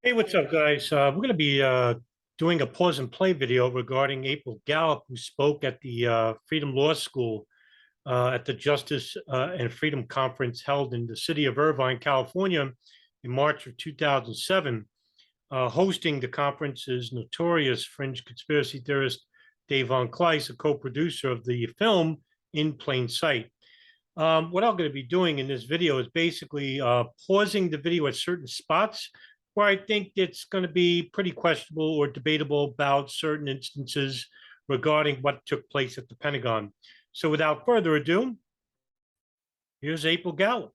Hey, what's up, guys? We're going to be doing a pause and play video regarding April Gallop, who spoke at the Freedom Law School at the Justice and Freedom Conference held in the city of Irvine, California, in March of 2007. Hosting the conference is notorious fringe conspiracy theorist Kleist, a co-producer of the film In Plain Sight. What I'm going to be doing in this video is basically pausing the video at certain spots where I think it's going to be pretty questionable or debatable about certain instances regarding what took place at the Pentagon. So without further ado, here's April Gallop.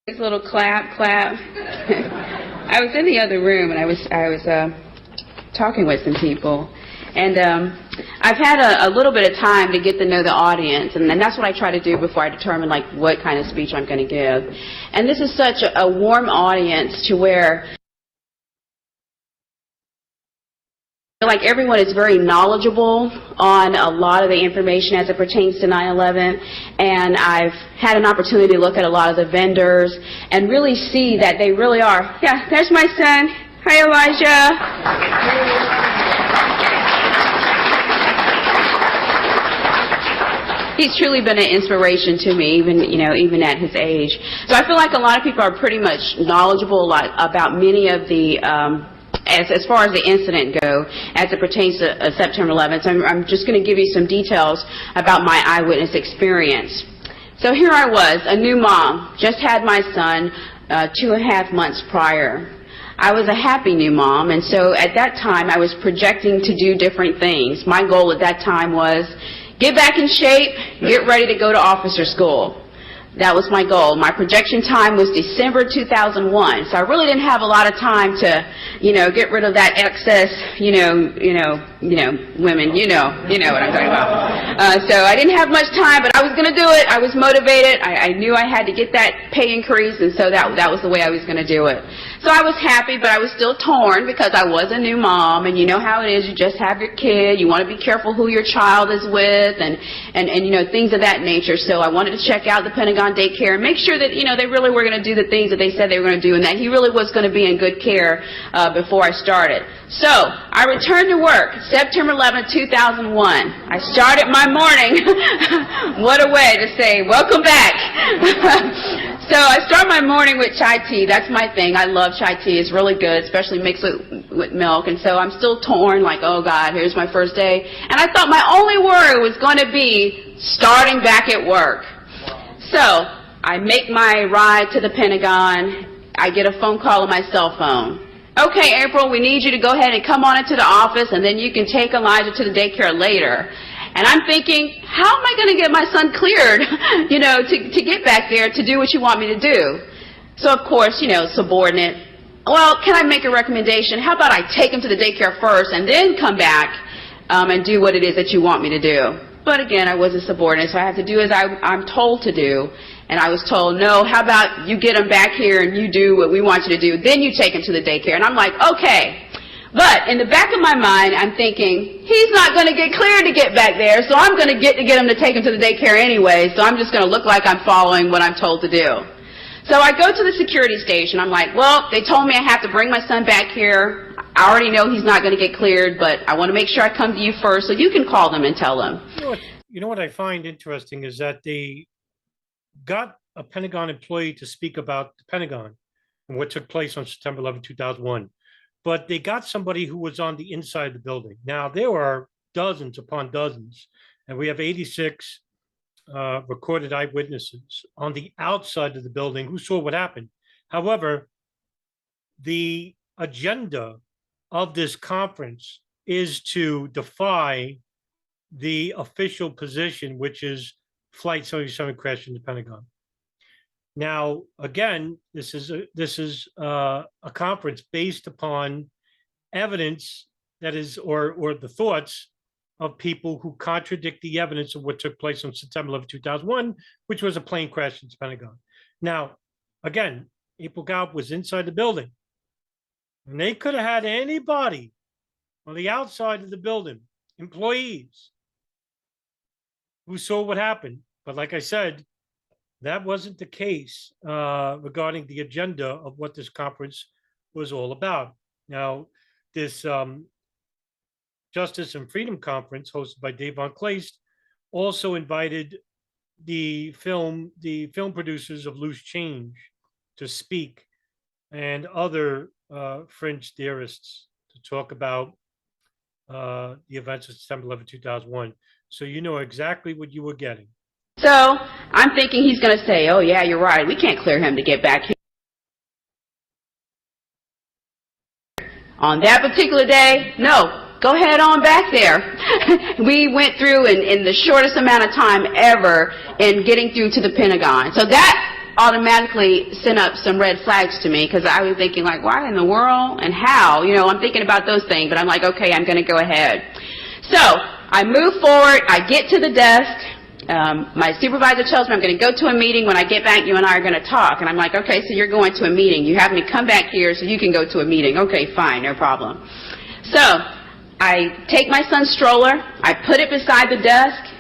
This little clap, clap. I was in the other room and I was talking with some people, and I've had a little bit of time to get to know the audience, and that's what I try to do before I determine like what kind of speech I'm going to give. And this is such a warm audience to where like everyone is very knowledgeable on a lot of the information as it pertains to 9/11, and I've had an opportunity to look at a lot of the vendors and really see that they really are. Yeah, there's my son. Hi, Elijah. He's truly been an inspiration to me, even at his age. So I feel like a lot of people are pretty much knowledgeable about many of the as far as the incident go, as it pertains to September 11th. So I'm just going to give you some details about my eyewitness experience. So here I was, a new mom, just had my son 2.5 months prior. I was a happy new mom, and so at that time I was projecting to do different things. My goal at that time was get back in shape, get ready to go to officer school. That was my goal. My projection time was December 2001, so I really didn't have a lot of time to, get rid of that excess, women, you know what I'm talking about. So I didn't have much time, but I was going to do it. I was motivated. I knew I had to get that pay increase, and so that was the way I was going to do it. So I was happy, but I was still torn because I was a new mom, and you know how it is. You just have your kid. You want to be careful who your child is with, and things of that nature. So I wanted to check out the Pentagon daycare and make sure that they really were going to do the things that they said they were going to do, and that he really was going to be in good care before I started. So I returned to work September 11, 2001. I started my morning. What a way to say welcome back. So I start my morning with chai tea. That's my thing. I love chai tea. It's really good, especially mixed with milk. And so I'm still torn, like, oh God, here's my first day. And I thought my only worry was going to be starting back at work. So I make my ride to the Pentagon. I get a phone call on my cell phone. Okay, April, we need you to go ahead and come on into the office, and then you can take Elijah to the daycare later. And I'm thinking, how am I going to get my son cleared, to get back there to do what you want me to do? So, of course, subordinate. Well, can I make a recommendation? How about I take him to the daycare first and then come back and do what it is that you want me to do? But again, I was a subordinate, so I have to do as I'm told to do. And I was told, no, how about you get him back here and you do what we want you to do, then you take him to the daycare. And I'm like, okay. But in the back of my mind, I'm thinking, he's not going to get cleared to get back there, so I'm going to get him to take him to the daycare anyway, so I'm just going to look like I'm following what I'm told to do. So I go to the security station. I'm like, well, they told me I have to bring my son back here. I already know he's not going to get cleared, but I want to make sure I come to you first, so you can call them and tell them. You know what I find interesting is that they got a Pentagon employee to speak about the Pentagon and what took place on September 11, 2001. But they got somebody who was on the inside of the building. Now, there are dozens upon dozens, and we have 86 recorded eyewitnesses on the outside of the building who saw what happened. However, the agenda of this conference is to defy the official position, which is Flight 77 crashed in the Pentagon. Now, again, this is a conference based upon evidence that is, or the thoughts of people who contradict the evidence of what took place on September 11, 2001, which was a plane crash in the Pentagon. Now, again, April Gallop was inside the building, and they could have had anybody on the outside of the building, employees, who saw what happened. But like I said, that wasn't the case regarding the agenda of what this conference was all about. Now, this Justice and Freedom Conference hosted by Dave Von Kleist also invited the film producers of Loose Change to speak, and other fringe theorists to talk about the events of September 11, 2001. So you know exactly what you were getting. So I'm thinking he's going to say, oh, yeah, you're right. We can't clear him to get back here. On that particular day, no. Go ahead on back there. We went through in the shortest amount of time ever in getting through to the Pentagon. So that automatically sent up some red flags to me, because I was thinking, like, why in the world and how? You know, I'm thinking about those things, but I'm like, okay, I'm going to go ahead. So I move forward. I get to the desk. My supervisor tells me I'm going to go to a meeting. When I get back, you and I are going to talk. And I'm like, okay, so you're going to a meeting. You have me come back here so you can go to a meeting. Okay, fine, no problem. So I take my son's stroller. I put it beside the desk.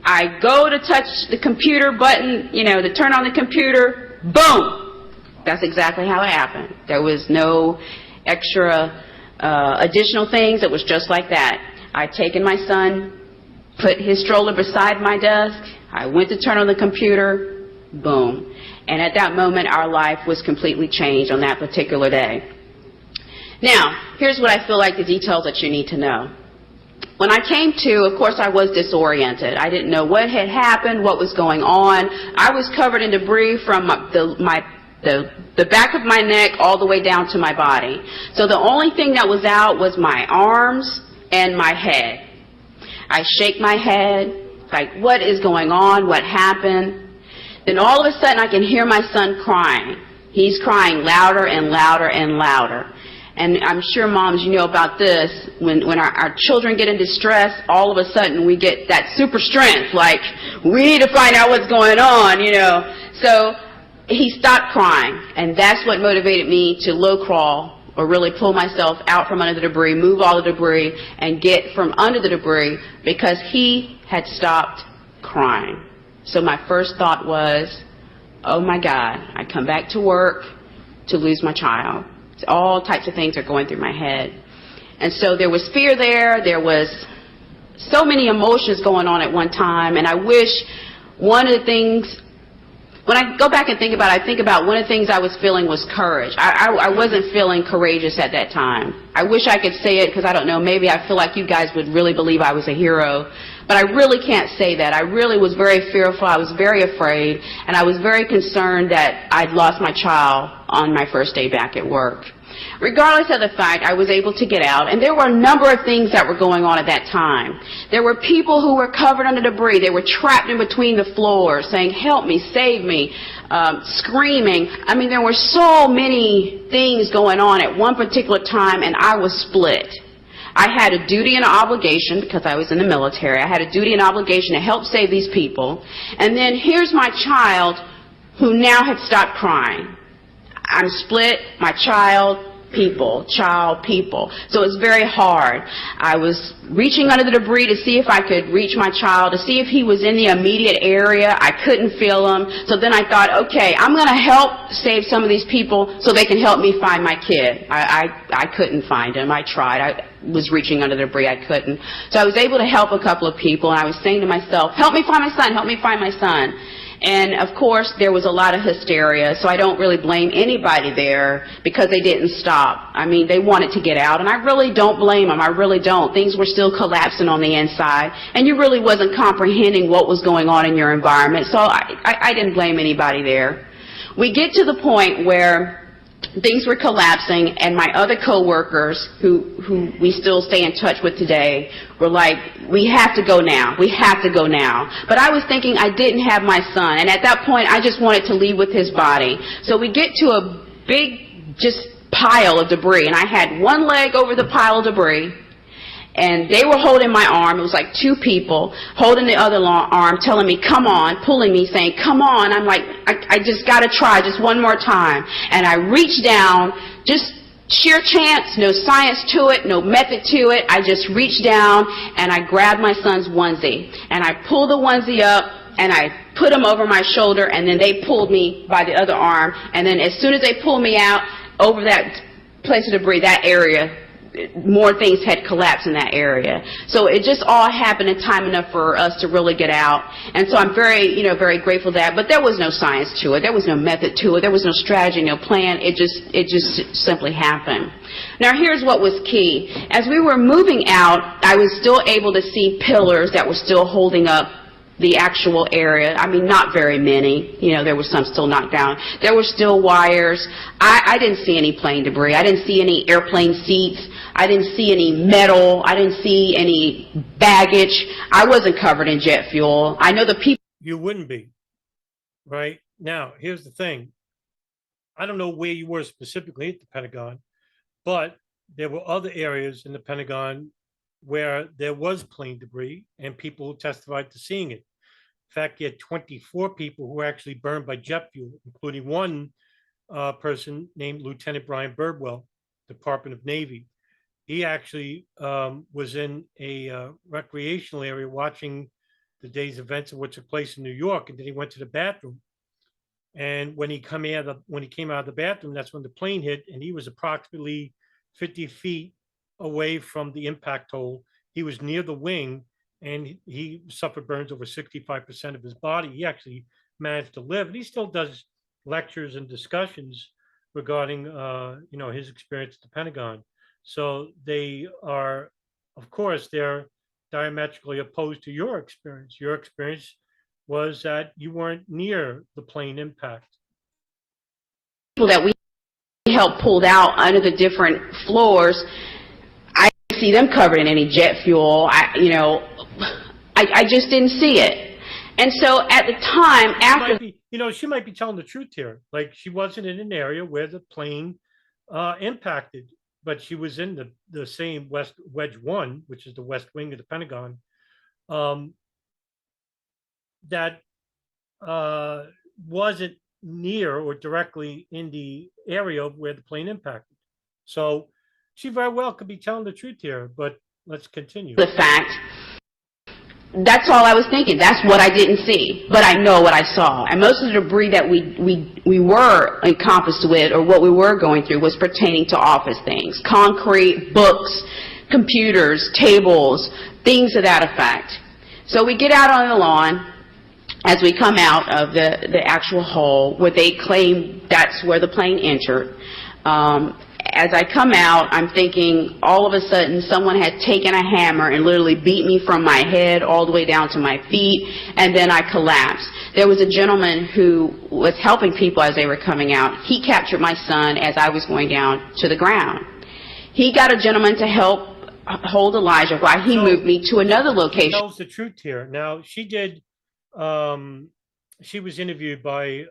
I go to touch the computer button, you know, to turn on the computer. Boom! That's exactly how it happened. There was no extra additional things. It was just like that. I'd taken my son, put his stroller beside my desk. I went to turn on the computer. Boom. And at that moment, our life was completely changed on that particular day. Now, here's what I feel like the details that you need to know. When I came to, of course, I was disoriented. I didn't know what had happened, what was going on. I was covered in debris from the back of my neck all the way down to my body. So the only thing that was out was my arms and my head. I shake my head, like, what is going on? What happened? Then all of a sudden I can hear my son crying. He's crying louder and louder and louder. And I'm sure, moms, you know about this. When our children get in distress, all of a sudden we get that super strength, like, we need to find out what's going on, you know. So he stopped crying, and that's what motivated me to low crawl, or really pull myself out from under the debris, move all the debris, and get from under the debris, because he had stopped crying. So my first thought was, oh my God, I come back to work to lose my child. All types of things are going through my head. And so there was fear there. There was so many emotions going on at one time. And I wish one of the things, when I go back and think about it, I think about one of the things I was feeling was courage. I wasn't feeling courageous at that time. I wish I could say it, because I don't know, maybe I feel like you guys would really believe I was a hero. But I really can't say that. I really was very fearful. I was very afraid. And I was very concerned that I'd lost my child on my first day back at work. Regardless of the fact, I was able to get out, and there were a number of things that were going on at that time. There were people who were covered under debris. They were trapped in between the floors, saying, help me, save me, screaming. I mean, there were so many things going on at one particular time, and I was split. I had a duty and an obligation, because I was in the military. I had a duty and obligation to help save these people. And then here's my child, who now had stopped crying. I'm split, my child, people. So it's very hard. I was reaching under the debris to see if I could reach my child, to see if he was in the immediate area. I couldn't feel him. So then I thought, okay, I'm going to help save some of these people so they can help me find my kid. I couldn't find him. I tried. I was reaching under the debris. I couldn't. So I was able to help a couple of people, and I was saying to myself, help me find my son, help me find my son. And, of course, there was a lot of hysteria, so I don't really blame anybody there, because they didn't stop. I mean, they wanted to get out, and I really don't blame them. I really don't. Things were still collapsing on the inside, and you really wasn't comprehending what was going on in your environment, so I didn't blame anybody there. We get to the point where things were collapsing, and my other coworkers, who we still stay in touch with today, were like, we have to go now. We have to go now. But I was thinking I didn't have my son, and at that point I just wanted to leave with his body. So we get to a big just pile of debris, and I had one leg over the pile of debris, and they were holding my arm. It was like two people holding the other arm, telling me, come on, pulling me, saying, come on. I'm like, I just got to try just one more time. And I reached down, just sheer chance, no science to it, no method to it. I just reached down, and I grabbed my son's onesie. And I pulled the onesie up, and I put him over my shoulder, and then they pulled me by the other arm. And then as soon as they pulled me out over that place of debris, that area, more things had collapsed in that area. So it just all happened in time enough for us to really get out. And so I'm very, very grateful for that. But there was no science to it. There was no method to it. There was no strategy, no plan. It just simply happened. Now here's what was key. As we were moving out, I was still able to see pillars that were still holding up the actual area. I mean, not very many. There was some still knocked down. There were still wires. I didn't see any plane debris. I didn't see any airplane seats. I didn't see any metal. I didn't see any baggage. I wasn't covered in jet fuel. I know the people. You wouldn't be, right? Now, here's the thing. I don't know where you were specifically at the Pentagon, but there were other areas in the Pentagon where there was plane debris and people who testified to seeing it. In fact, you had 24 people who were actually burned by jet fuel, including one person named Lieutenant Brian Birdwell, Department of Navy. He actually was in a recreational area watching the day's events of what took place in New York, and then he went to the bathroom. And when he came out of the bathroom, that's when the plane hit, and he was approximately 50 feet away from the impact hole. He was near the wing, and he suffered burns over 65% of his body. He actually managed to live, and he still does lectures and discussions regarding his experience at the Pentagon. So they are, of course, they're diametrically opposed to your experience. Your experience was that you weren't near the plane impact. People that we helped pulled out under the different floors, I didn't see them covered in any jet fuel. I just didn't see it. And so at the time, after she might be telling the truth here. Like, she wasn't in an area where the plane impacted, but she was in the same West Wedge 1, which is the west wing of the Pentagon, that wasn't near or directly in the area where the plane impacted. So she very well could be telling the truth here, but let's continue. The fact, that's all I was thinking. That's what I didn't see, but I know what I saw. And most of the debris that we were encompassed with, or what we were going through, was pertaining to office things: concrete, books, computers, tables, things of that effect. So we get out on the lawn. As we come out of the actual hole where they claim that's where the plane entered, as I come out, I'm thinking all of a sudden someone had taken a hammer and literally beat me from my head all the way down to my feet, and then I collapsed. There was a gentleman who was helping people as they were coming out. He captured my son as I was going down to the ground. He got a gentleman to help hold Elijah while he moved me to another location. She tells the truth here. Now, she was interviewed by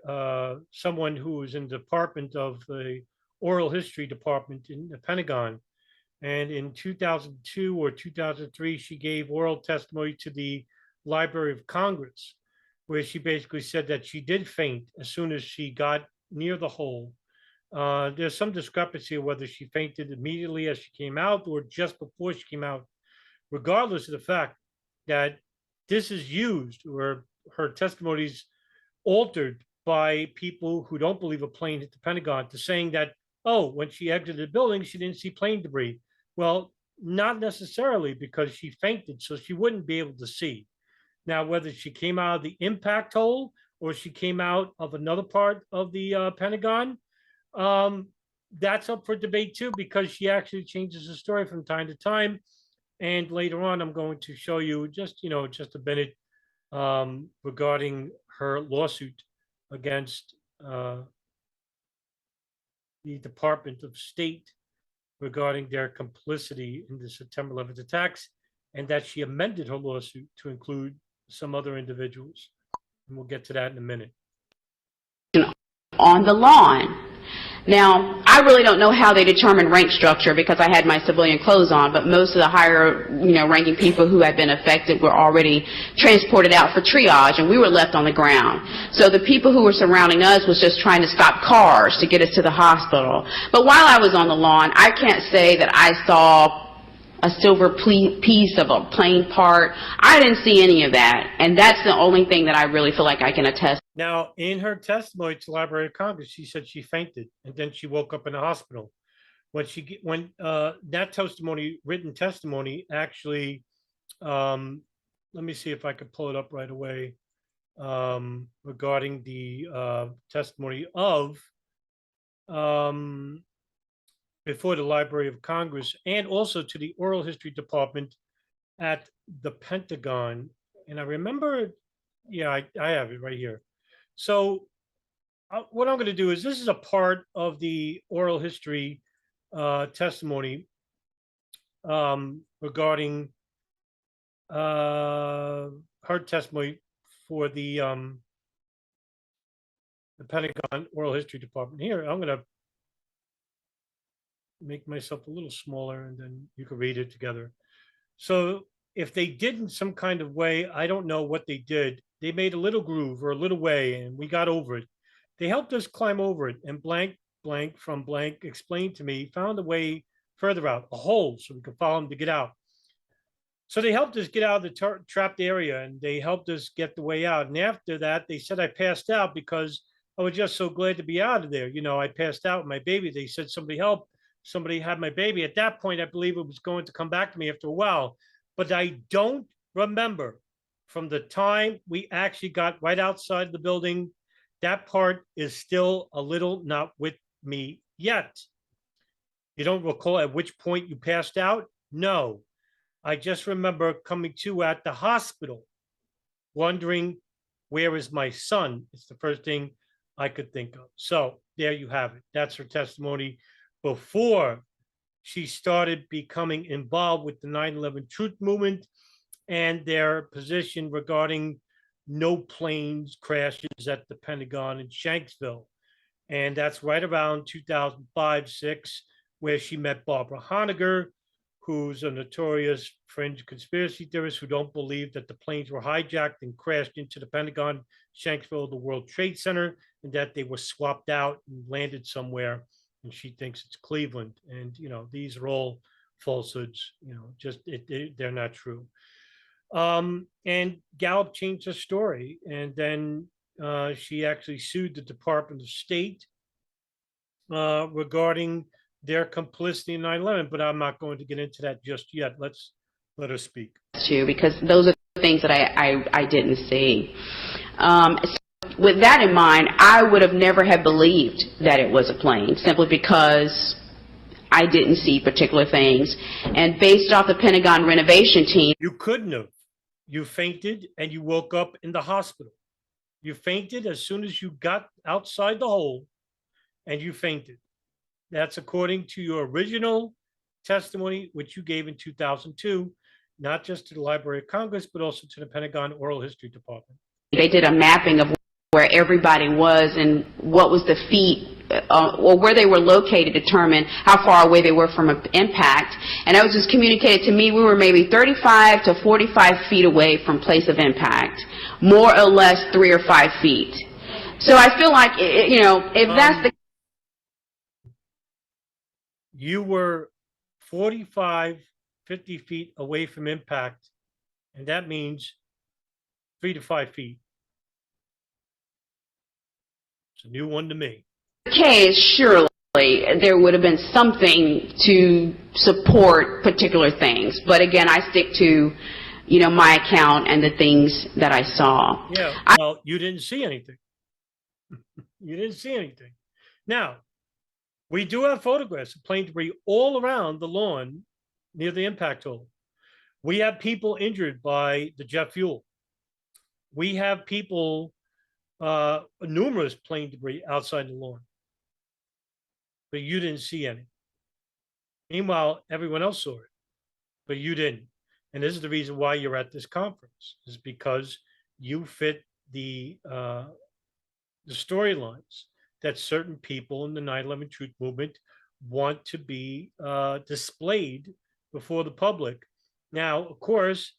someone who was in the department of the oral history department in the Pentagon. And in 2002 or 2003, she gave oral testimony to the Library of Congress, where she basically said that she did faint as soon as she got near the hole. There's some discrepancy of whether she fainted immediately as she came out or just before she came out, regardless of the fact that this is used, or her testimonies altered by people who don't believe a plane hit the Pentagon, to saying that, oh, when she exited the building, she didn't see plane debris. Well, not necessarily, because she fainted, so she wouldn't be able to see. Now, whether she came out of the impact hole or she came out of another part of the Pentagon, that's up for debate too, because she actually changes the story from time to time. And later on, I'm going to show you just a minute regarding her lawsuit against the Department of State regarding their complicity in the September 11th attacks, and that she amended her lawsuit to include some other individuals. And we'll get to that in a minute. On the lawn. Now, I really don't know how they determined rank structure because I had my civilian clothes on, but most of the higher, ranking people who had been affected were already transported out for triage, and we were left on the ground. So the people who were surrounding us was just trying to stop cars to get us to the hospital. But while I was on the lawn, I can't say that I saw a silver piece of a plane part. I didn't see any of that, and that's the only thing that I really feel like I can attest. Now, in her testimony to the Library of Congress, she said she fainted and then she woke up in the hospital. when that testimony, written testimony, actually, let me see if I could pull it up right away, regarding the testimony of um, before the Library of Congress and also to the Oral History Department at the Pentagon. And I remember, yeah, I have it right here. So what I'm going to do is, this is a part of the oral history testimony regarding her testimony for the Pentagon Oral History Department. Here, I'm going to make myself a little smaller and then you can read it together. So if they did in some kind of way, I don't know what they did. They made a little groove or a little way and we got over it. They helped us climb over it, and blank, blank from blank explained to me, found a way further out, a hole so we could follow them to get out. So they helped us get out of the trapped area and they helped us get the way out. And after that, they said I passed out because I was just so glad to be out of there. You know, I passed out with my baby. They said somebody help. Somebody had my baby. At that point, I believe it was going to come back to me after a while. But I don't remember from the time we actually got right outside the building. That part is still a little not with me yet. You don't recall at which point you passed out? No. I just remember coming to at the hospital, wondering, where is my son? It's the first thing I could think of. So there you have it. That's her testimony before she started becoming involved with the 9/11 Truth Movement and their position regarding no planes crashes at the Pentagon in Shanksville. And that's right around 2005-06, where she met Barbara Honegger, who's a notorious fringe conspiracy theorist who don't believe that the planes were hijacked and crashed into the Pentagon, Shanksville, the World Trade Center, and that they were swapped out and landed somewhere. And she thinks it's Cleveland. And, you know, these are all falsehoods, you know, just they're not true. And Gallup changed her story. And then she actually sued the Department of State regarding their complicity in 9/11, but I'm not going to get into that just yet. Let her speak. Too, because those are the things that I didn't see. With that in mind, I would have never have believed that it was a plane, simply because I didn't see particular things. And based off the Pentagon renovation team... You couldn't have. You fainted and you woke up in the hospital. You fainted as soon as you got outside the hole, and you fainted. That's according to your original testimony, which you gave in 2002, not just to the Library of Congress, but also to the Pentagon Oral History Department. They did a mapping of where everybody was and what was the feet, or where they were located, to determine how far away they were from an impact. And that was just communicated to me. We were maybe 35 to 45 feet away from place of impact, more or less 3 or 5 feet. So I feel like, you know, if that's the... You were 45, 50 feet away from impact, and that means 3 to 5 feet. It's a new one to me. Case, surely there would have been something to support particular things. But again, I stick to, you know, my account and the things that I saw. Yeah, well, you didn't see anything. You didn't see anything. Now, we do have photographs of plane debris all around the lawn near the impact hole. We have people injured by the jet fuel. We have people, numerous plane debris outside the lawn. But you didn't see any. Meanwhile, everyone else saw it, but you didn't. And this is the reason why you're at this conference, is because you fit the storylines that certain people in the 9/11 Truth Movement want to be displayed before the public. Now, of course,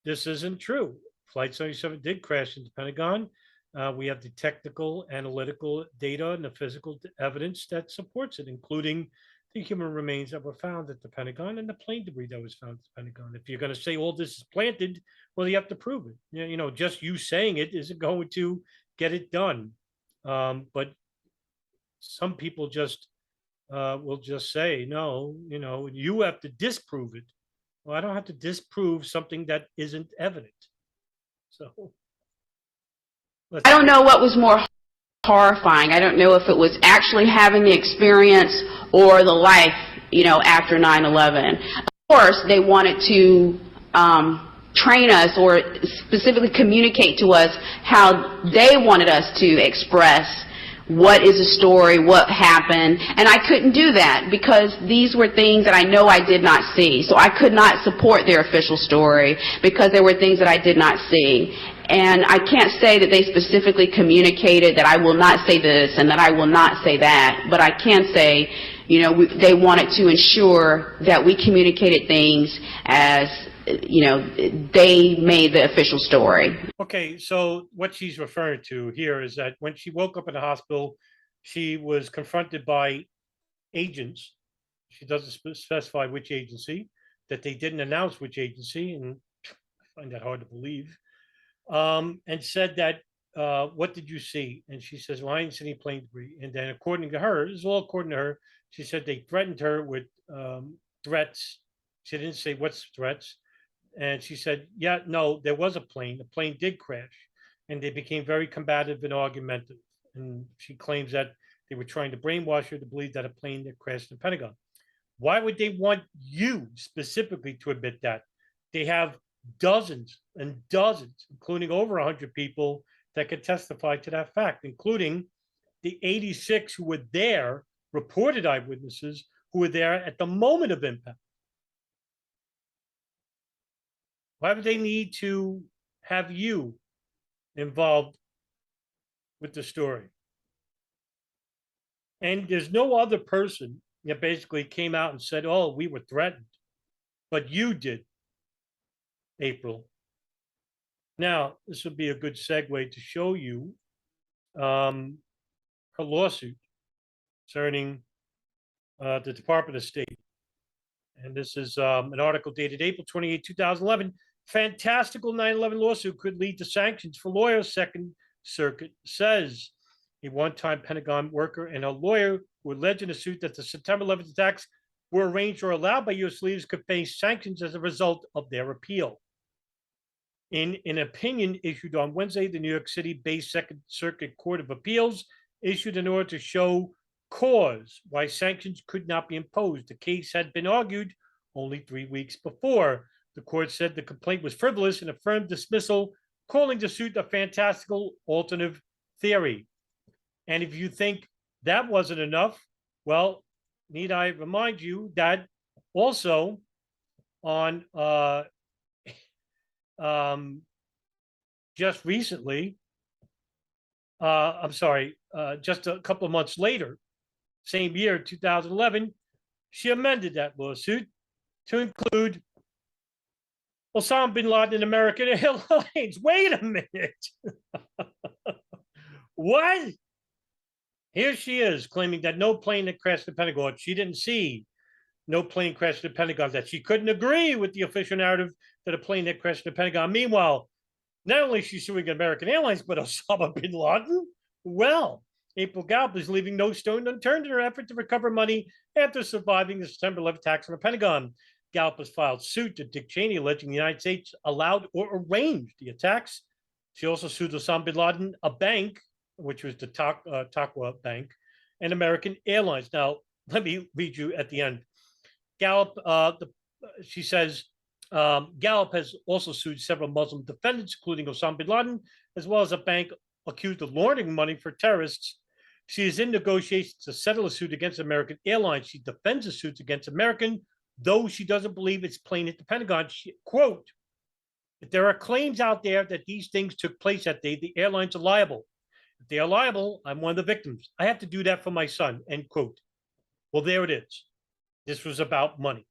this isn't true. Flight 77 did crash into the Pentagon. We have the technical, analytical data and the physical evidence that supports it, including the human remains that were found at the Pentagon and the plane debris that was found at the Pentagon. If you're going to say all this is planted, well, you have to prove it. You know, just you saying it isn't going to get it done. But some people just will just say, no, you have to disprove it. Well, I don't have to disprove something that isn't evident. So let's I don't see. know what was more horrifying. I don't know if it was actually having the experience or the life, after 9/11. Of course, they wanted to train us or specifically communicate to us how they wanted us to express what is a story, what happened, and I couldn't do that because these were things that I know I did not see. So I could not support their official story because there were things that I did not see. And I can't say that they specifically communicated that I will not say this and that I will not say that, but I can say, they wanted to ensure that we communicated things as, they made the official story. Okay, so what she's referring to here is that when she woke up in the hospital, she was confronted by agents. She doesn't specify which agency, that they didn't announce which agency, and I find that hard to believe. And said that, what did you see? And she says, well, I didn't see any plane debris. And then according to her, this is all according to her, she said they threatened her with threats. She didn't say what's threats. And she said, yeah, no, there was a plane. The plane did crash. And they became very combative and argumentative. And she claims that they were trying to brainwash her to believe that a plane that crashed in the Pentagon. Why would they want you specifically to admit that? They have dozens and dozens, including over 100 people that could testify to that fact, including the 86 who were there, reported eyewitnesses who were there at the moment of impact. Why would they need to have you involved with the story? And there's no other person that basically came out and said, oh, we were threatened, but you did, April. Now, this would be a good segue to show you her lawsuit concerning the Department of State. And this is an article dated April 28, 2011. Fantastical 9/11 lawsuit could lead to sanctions for lawyers, Second Circuit says. A one-time Pentagon worker and a lawyer who alleged in a suit that the September 11th attacks were arranged or allowed by U.S. leaders could face sanctions as a result of their appeal. In an opinion issued on Wednesday, the New York City-based Second Circuit Court of Appeals issued an order to show cause why sanctions could not be imposed. The case had been argued only 3 weeks before. The court said the complaint was frivolous and affirmed dismissal, calling the suit a fantastical alternative theory. And if you think that wasn't enough, well, need I remind you that also on just recently, just a couple of months later, same year, 2011, she amended that lawsuit to include Osama bin Laden and American Airlines. Wait a minute. What? Here she is claiming that no plane that crashed the Pentagon, she didn't see no plane crashed the Pentagon, that she couldn't agree with the official narrative that a plane that crashed the Pentagon. Meanwhile, not only is she suing American Airlines, but Osama bin Laden. Well, April Gallop is leaving no stone unturned in her effort to recover money after surviving the September 11th attacks on the Pentagon. Gallop has filed suit to Dick Cheney, alleging the United States allowed or arranged the attacks. She also sued Osama bin Laden, a bank, which was the Taqwa Bank, and American Airlines. Now, let me read you at the end. Gallop, she says, Gallop has also sued several Muslim defendants, including Osama bin Laden, as well as a bank accused of laundering money for terrorists. She is in negotiations to settle a suit against American Airlines. She defends the suits against American, though she doesn't believe it's plane at the Pentagon. She, quote, if there are claims out there that these things took place that day, the airlines are liable. If they are liable, I'm one of the victims. I have to do that for my son, end quote. Well, there it is. This was about money.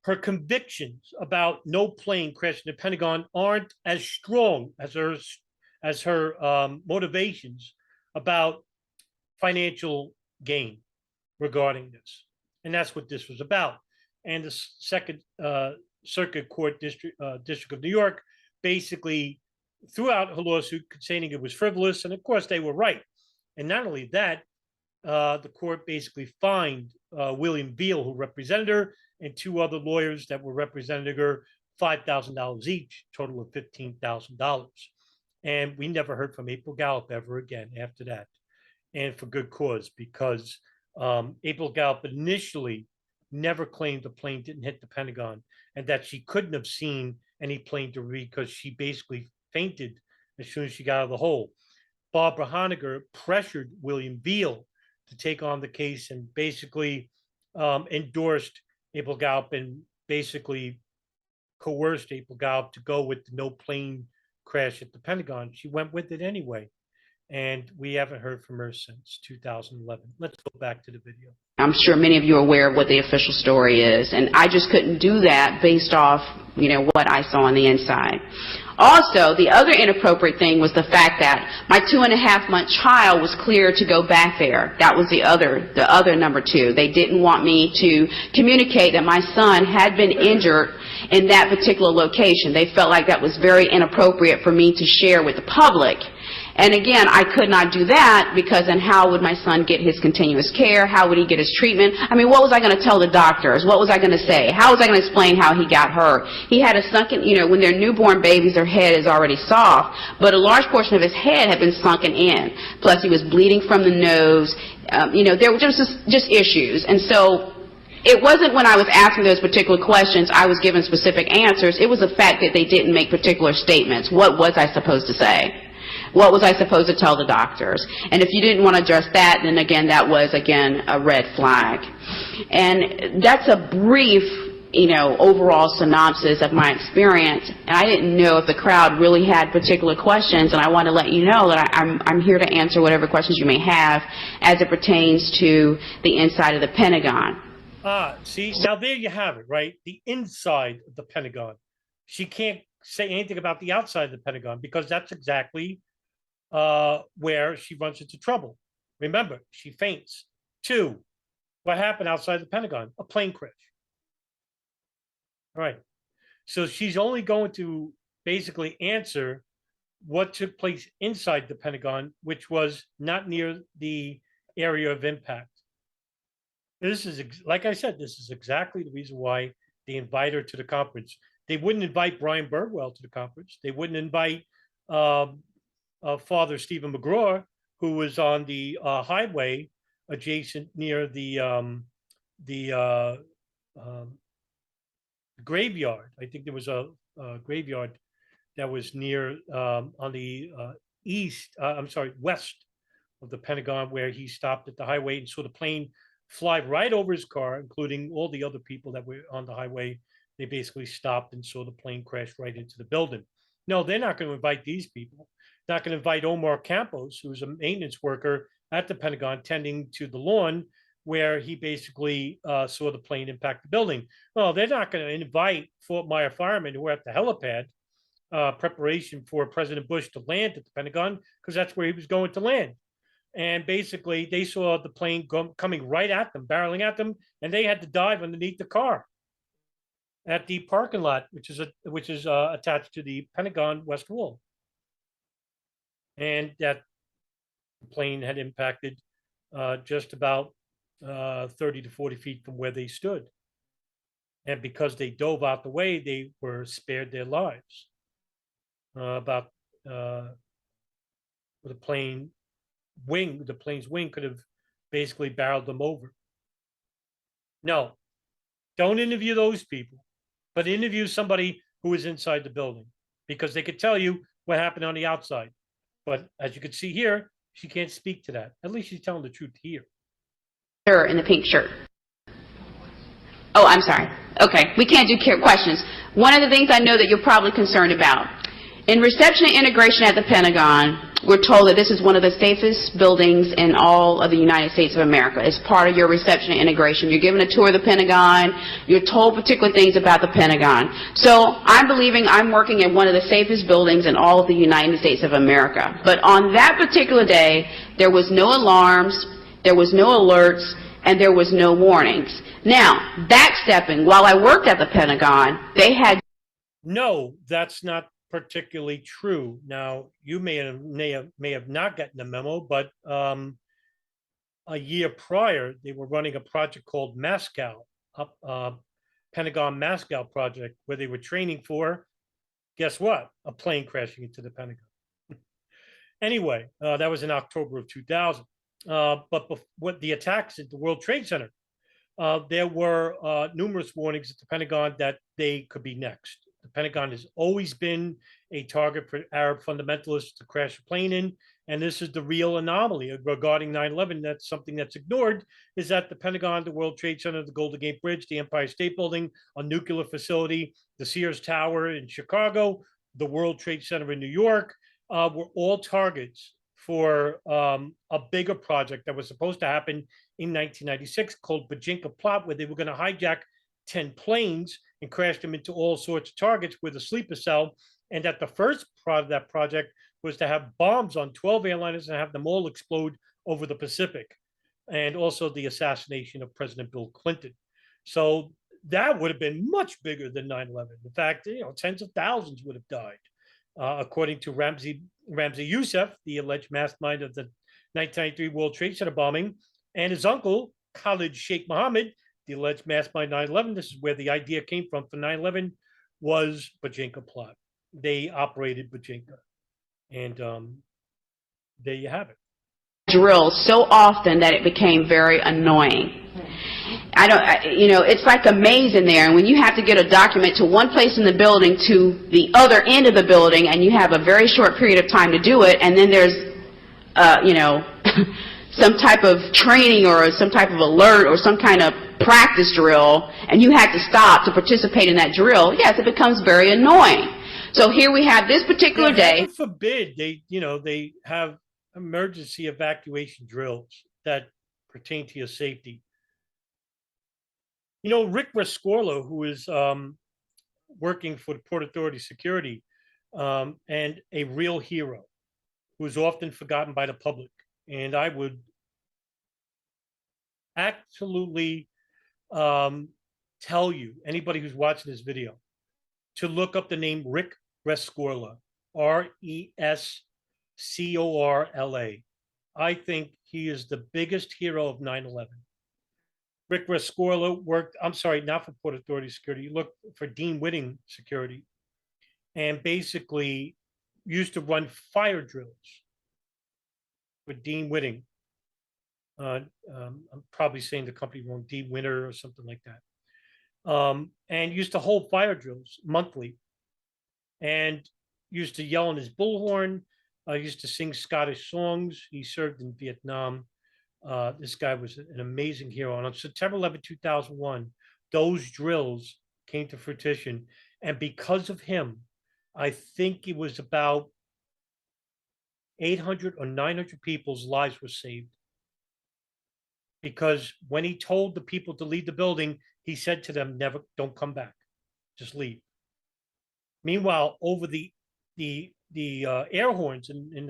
Her convictions about no plane crashing the Pentagon aren't as strong as her motivations about financial gain regarding this. And that's what this was about. And the Second Circuit Court District of New York basically threw out her lawsuit, saying it was frivolous. And of course, they were right. And not only that, the court basically fined William Veal, who represented her, and two other lawyers that were representing her $5,000 each, total of $15,000. And we never heard from April Gallop ever again after that. And for good cause, because April Gallop initially never claimed the plane didn't hit the Pentagon and that she couldn't have seen any plane debris because she basically fainted as soon as she got out of the hole. Barbara Honegger pressured William Veal to take on the case and basically endorsed April Gallop and basically coerced April Gallop to go with the no plane crash at the Pentagon. She went with it anyway. And we haven't heard from her since 2011. Let's go back to the video. I'm sure many of you are aware of what the official story is, and I just couldn't do that based off, what I saw on the inside. Also, the other inappropriate thing was the fact that my 2.5-month child was cleared to go back there. That was the other number two. They didn't want me to communicate that my son had been injured in that particular location. They felt like that was very inappropriate for me to share with the public. And again, I could not do that because then how would my son get his continuous care? How would he get his treatment? I mean, what was I going to tell the doctors? What was I going to say? How was I going to explain how he got hurt? He had a sunken, when they're newborn babies, their head is already soft, but a large portion of his head had been sunken in. Plus, he was bleeding from the nose. There were just issues. And so it wasn't when I was asking those particular questions I was given specific answers. It was the fact that they didn't make particular statements. What was I supposed to say? What was I supposed to tell the doctors? And if you didn't want to address that, then again, that was, a red flag. And that's a brief, overall synopsis of my experience. And I didn't know if the crowd really had particular questions, and I want to let you know that I'm here to answer whatever questions you may have as it pertains to the inside of the Pentagon. See, now there you have it, right? The inside of the Pentagon. She can't say anything about the outside of the Pentagon because that's exactly where she runs into trouble. Remember, she faints. 2, what happened outside the Pentagon? A plane crash. All right. So she's only going to basically answer what took place inside the Pentagon, which was not near the area of impact. This is, like I said, this is exactly the reason why they invite her to the conference. They wouldn't invite Brian Birdwell to the conference. They wouldn't invite Father Stephen McGraw, who was on the highway adjacent near the graveyard. I think there was a graveyard that was near on the west of the Pentagon, where he stopped at the highway and saw the plane fly right over his car, including all the other people that were on the highway. They basically stopped and saw the plane crash right into the building. No, they're not going to invite these people. Not going to invite Omar Campos, who's a maintenance worker at the Pentagon tending to the lawn, where he basically saw the plane impact the building. Well, they're not going to invite Fort Myer firemen who are at the helipad, preparation for President Bush to land at the Pentagon, because that's where he was going to land. And basically, they saw the plane coming right at them, barreling at them, and they had to dive underneath the car at the parking lot, which is attached to the Pentagon West Wall. And that plane had impacted just about 30 to 40 feet from where they stood. And because they dove out the way, they were spared their lives. The plane's wing could have basically barreled them over. No, don't interview those people, but interview somebody who is inside the building, because they could tell you what happened on the outside. But as you can see here, she can't speak to that. At least she's telling the truth here. Her in the pink shirt. Oh, I'm sorry. Okay, we can't do questions. One of the things I know that you're probably concerned about. In reception and integration at the Pentagon, we're told that this is one of the safest buildings in all of the United States of America. It's part of your reception and integration. You're given a tour of the Pentagon. You're told particular things about the Pentagon. So I'm believing I'm working in one of the safest buildings in all of the United States of America. But on that particular day, there was no alarms, there was no alerts, and there was no warnings. Now, backstepping, while I worked at the Pentagon, they had... No, that's not particularly true. Now, you may have not gotten the memo, but a year prior, they were running a project called Moscow, Pentagon Moscow project, where they were training for, guess what? A plane crashing into the Pentagon. Anyway, that was in October of 2000. But what the attacks at the World Trade Center, there were numerous warnings at the Pentagon that they could be next. The Pentagon has always been a target for Arab fundamentalists to crash a plane in. And this is the real anomaly regarding 9/11. That's something that's ignored, is that the Pentagon, the World Trade Center, the Golden Gate Bridge, the Empire State Building, a nuclear facility, the Sears Tower in Chicago, the World Trade Center in New York, were all targets for a bigger project that was supposed to happen in 1996 called Bajinka Plot, where they were going to hijack 10 planes and crash them into all sorts of targets with a sleeper cell. And that the first part of that project was to have bombs on 12 airliners and have them all explode over the Pacific. And also the assassination of President Bill Clinton. So that would have been much bigger than 9/11. In fact, tens of thousands would have died. According to Ramzi Youssef, the alleged mastermind of the 1993 World Trade Center bombing, and his uncle, Khalid Sheikh Mohammed, the alleged mastermind 9/11. This is where the idea came from for 9/11, was Bajinka Plot. They operated Bajinka. And there you have it. Drill so often that it became very annoying. It's like a maze in there, and when you have to get a document to one place in the building to the other end of the building, and you have a very short period of time to do it, and then there's, some type of training or some type of alert or some kind of practice drill, and you had to stop to participate in that drill, yes, it becomes very annoying. So here we have this particular day. Heaven forbid they have emergency evacuation drills that pertain to your safety. Rick Rescorla, who is working for the Port Authority Security, and a real hero, who is often forgotten by the public. And I would absolutely tell you, anybody who's watching this video, to look up the name Rick Rescorla, Rescorla. I think he is the biggest hero of 9/11. Rick Rescorla worked, I'm sorry, not for Port Authority Security, he looked for Dean Whitting Security, and basically used to run fire drills with Dean Whitting. I'm probably saying the company wrong, Dean Winter or something like that. And used to hold fire drills monthly, and used to yell on his bullhorn, used to sing Scottish songs. He served in Vietnam. This guy was an amazing hero. And on September 11, 2001, those drills came to fruition. And because of him, I think it was about 800 or 900 people's lives were saved. Because when he told the people to leave the building, he said to them, "Never, don't come back, just leave." Meanwhile, over the air horns in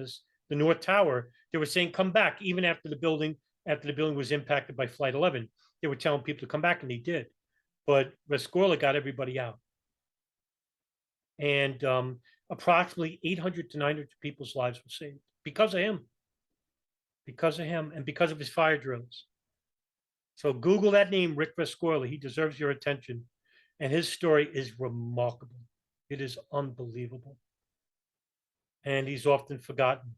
the North Tower, they were saying, "Come back," even after the building was impacted by Flight 11. They were telling people to come back, and they did. But Rescorla got everybody out. And approximately 800 to 900 people's lives were saved because of him. Because of him and because of his fire drills. So Google that name, Rick Rescorla. He deserves your attention. And his story is remarkable. It is unbelievable. And he's often forgotten.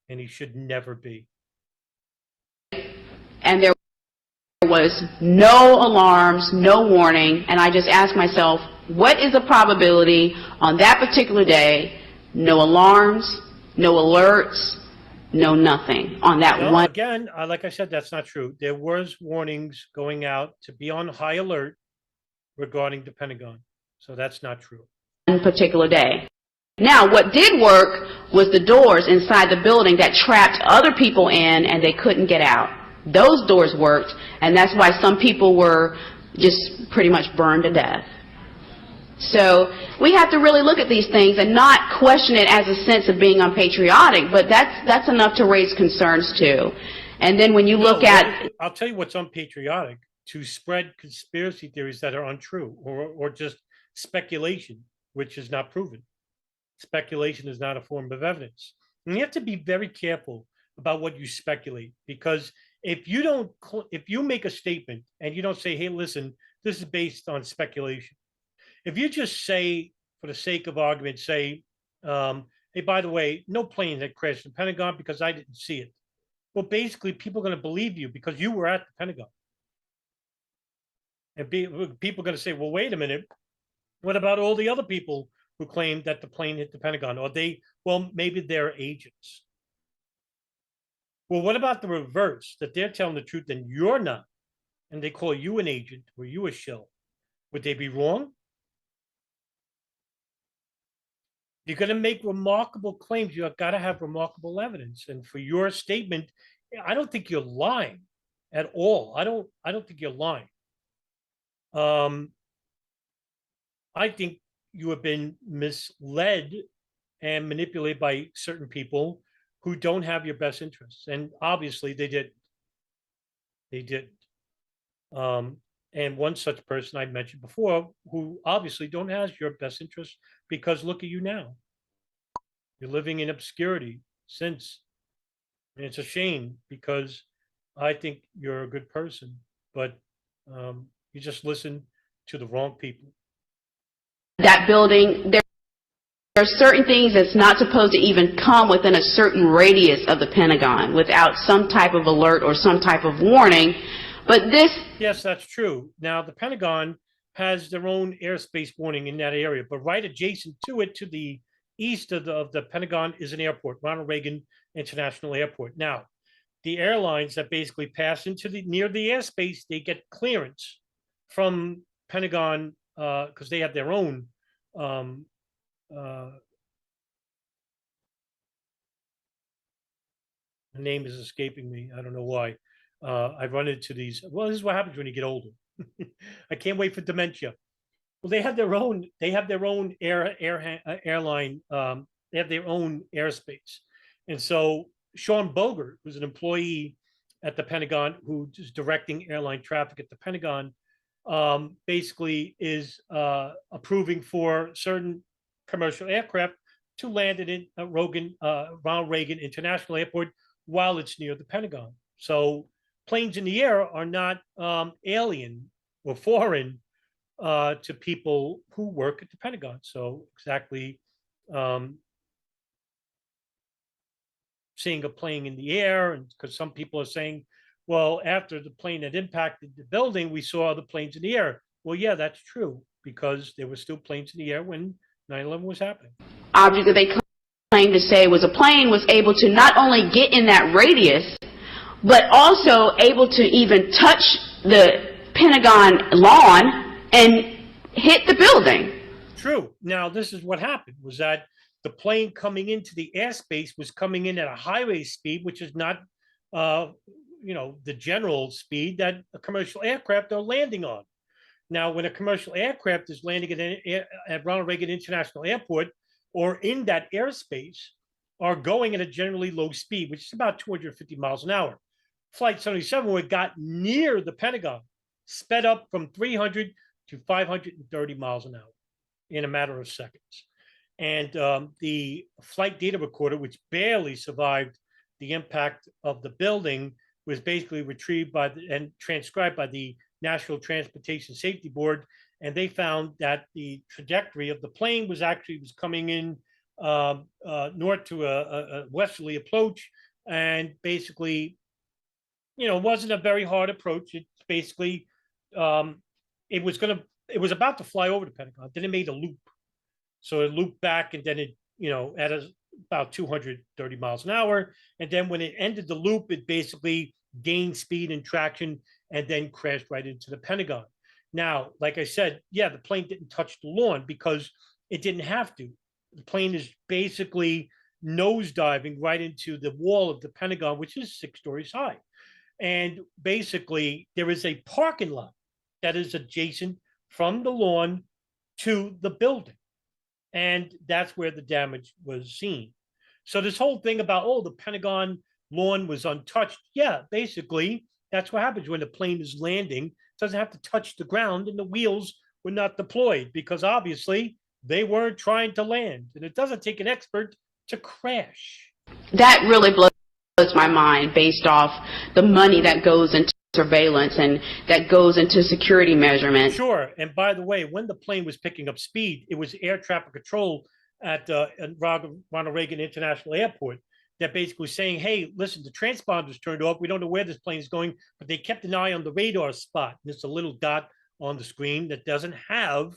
And he should never be. And there was no alarms, no warning, and I just asked myself, what is the probability on that particular day, no alarms, no alerts, no nothing on that one? Again, like I said, that's not true. There was warnings going out to be on high alert regarding the Pentagon. So that's not true. One particular day. Now, what did work was the doors inside the building that trapped other people in and they couldn't get out. Those doors worked, and that's why some people were just pretty much burned to death. So we have to really look at these things and not question it as a sense of being unpatriotic, but that's enough to raise concerns too. And then when you look at... I'll tell you what's unpatriotic, to spread conspiracy theories that are untrue or just speculation, which is not proven. Speculation is not a form of evidence. And you have to be very careful about what you speculate, because If you don't, if you make a statement and you don't say, hey, listen, this is based on speculation. If you just say, for the sake of argument, say, hey, by the way, no plane had crashed in the Pentagon because I didn't see it. Well, basically, people are going to believe you because you were at the Pentagon. And people are going to say, well, wait a minute. What about all the other people who claimed that the plane hit the Pentagon? Or well, maybe they're agents. Well, what about the reverse, that they're telling the truth and you're not, and they call you an agent or you a shill? Would they be wrong? You're going to make remarkable claims. You've got to have remarkable evidence. And for your statement, I don't think you're lying at all. I don't think you're lying. I think you have been misled and manipulated by certain people who don't have your best interests. And obviously they didn't. They didn't. And one such person I mentioned before, who obviously don't have your best interest, because look at you now. You're living in obscurity since. And it's a shame because I think you're a good person, but you just listen to the wrong people. That building, there are certain things that's not supposed to even come within a certain radius of the Pentagon without some type of alert or some type of warning. But this... Yes, that's true. Now, the Pentagon has their own airspace warning in that area, but right adjacent to it, to the east of the Pentagon, is an airport, Ronald Reagan International Airport. Now, the airlines that basically pass into near the airspace, they get clearance from Pentagon because they have their own the name is escaping me. I don't know why. I run into these. Well, this is what happens when you get older. I can't wait for dementia. Well, they have their own. They have their own airline. They have their own airspace, and so Sean Bogert, who's an employee at the Pentagon, who is directing airline traffic at the Pentagon, basically is approving for certain commercial aircraft to land in Ronald Reagan International Airport while it's near the Pentagon. So planes in the air are not alien or foreign to people who work at the Pentagon. So exactly seeing a plane in the air, and because some people are saying, well, after the plane had impacted the building, we saw the planes in the air. Well, yeah, that's true, because there were still planes in the air when 9/11 was happening. Object that they claimed to say was a plane was able to not only get in that radius, but also able to even touch the Pentagon lawn and hit the building. True. Now, this is what happened, was that the plane coming into the airspace was coming in at a highway speed, which is not, the general speed that a commercial aircraft are landing on. Now, when a commercial aircraft is landing at Ronald Reagan International Airport or in that airspace, are going at a generally low speed, which is about 250 miles an hour. Flight 77, when it got near the Pentagon, sped up from 300 to 530 miles an hour in a matter of seconds. And the flight data recorder, which barely survived the impact of the building, was basically retrieved and transcribed by the National Transportation Safety Board, and they found that the trajectory of the plane was coming in north to a westerly approach, and basically, wasn't a very hard approach. It's basically it was about to fly over the Pentagon, then it made a loop. So it looped back, and then it, at about 230 miles an hour. And then when it ended the loop, it basically gained speed and traction and then crashed right into the Pentagon. Now, like I said, yeah, the plane didn't touch the lawn because it didn't have to. The plane is basically nosediving right into the wall of the Pentagon, which is 6 stories high. And basically, there is a parking lot that is adjacent from the lawn to the building. And that's where the damage was seen. So this whole thing about, the Pentagon lawn was untouched. Yeah, basically, that's what happens when the plane is landing. It doesn't have to touch the ground, and the wheels were not deployed because obviously they weren't trying to land. And it doesn't take an expert to crash. That really blows my mind based off the money that goes into surveillance and that goes into security measurement. Sure. And by the way, when the plane was picking up speed, it was air traffic control at Ronald Reagan International Airport that basically was saying, hey, listen, the transponder's turned off. We don't know where this plane is going, but they kept an eye on the radar spot. There's a little dot on the screen that doesn't have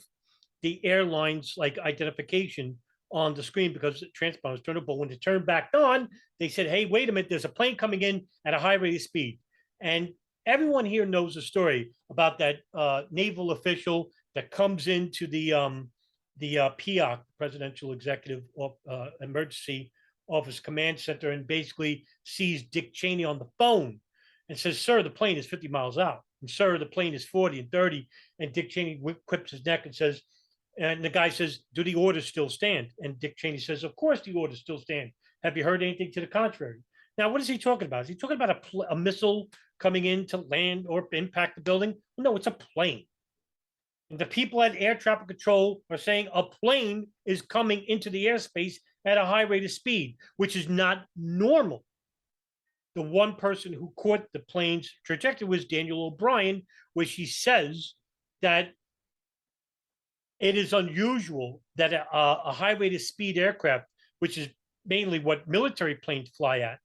the airline's like identification on the screen because the transponder was turned off. But when it turned back on, they said, hey, wait a minute, there's a plane coming in at a high rate of speed. And everyone here knows the story about that naval official that comes into the PEOC, Presidential Executive Emergency Office Command Center, and basically sees Dick Cheney on the phone and says, sir, the plane is 50 miles out. And sir, the plane is 40 and 30. And Dick Cheney quips his neck and says, and the guy says, do the orders still stand? And Dick Cheney says, of course the orders still stand. Have you heard anything to the contrary? Now, what is he talking about? Is he talking about a missile coming in to land or impact the building? No, it's a plane. And the people at air traffic control are saying a plane is coming into the airspace at a high rate of speed, which is not normal. The one person who caught the plane's trajectory was Daniel O'Brien, where she says that it is unusual that a high rate of speed aircraft, which is mainly what military planes fly at,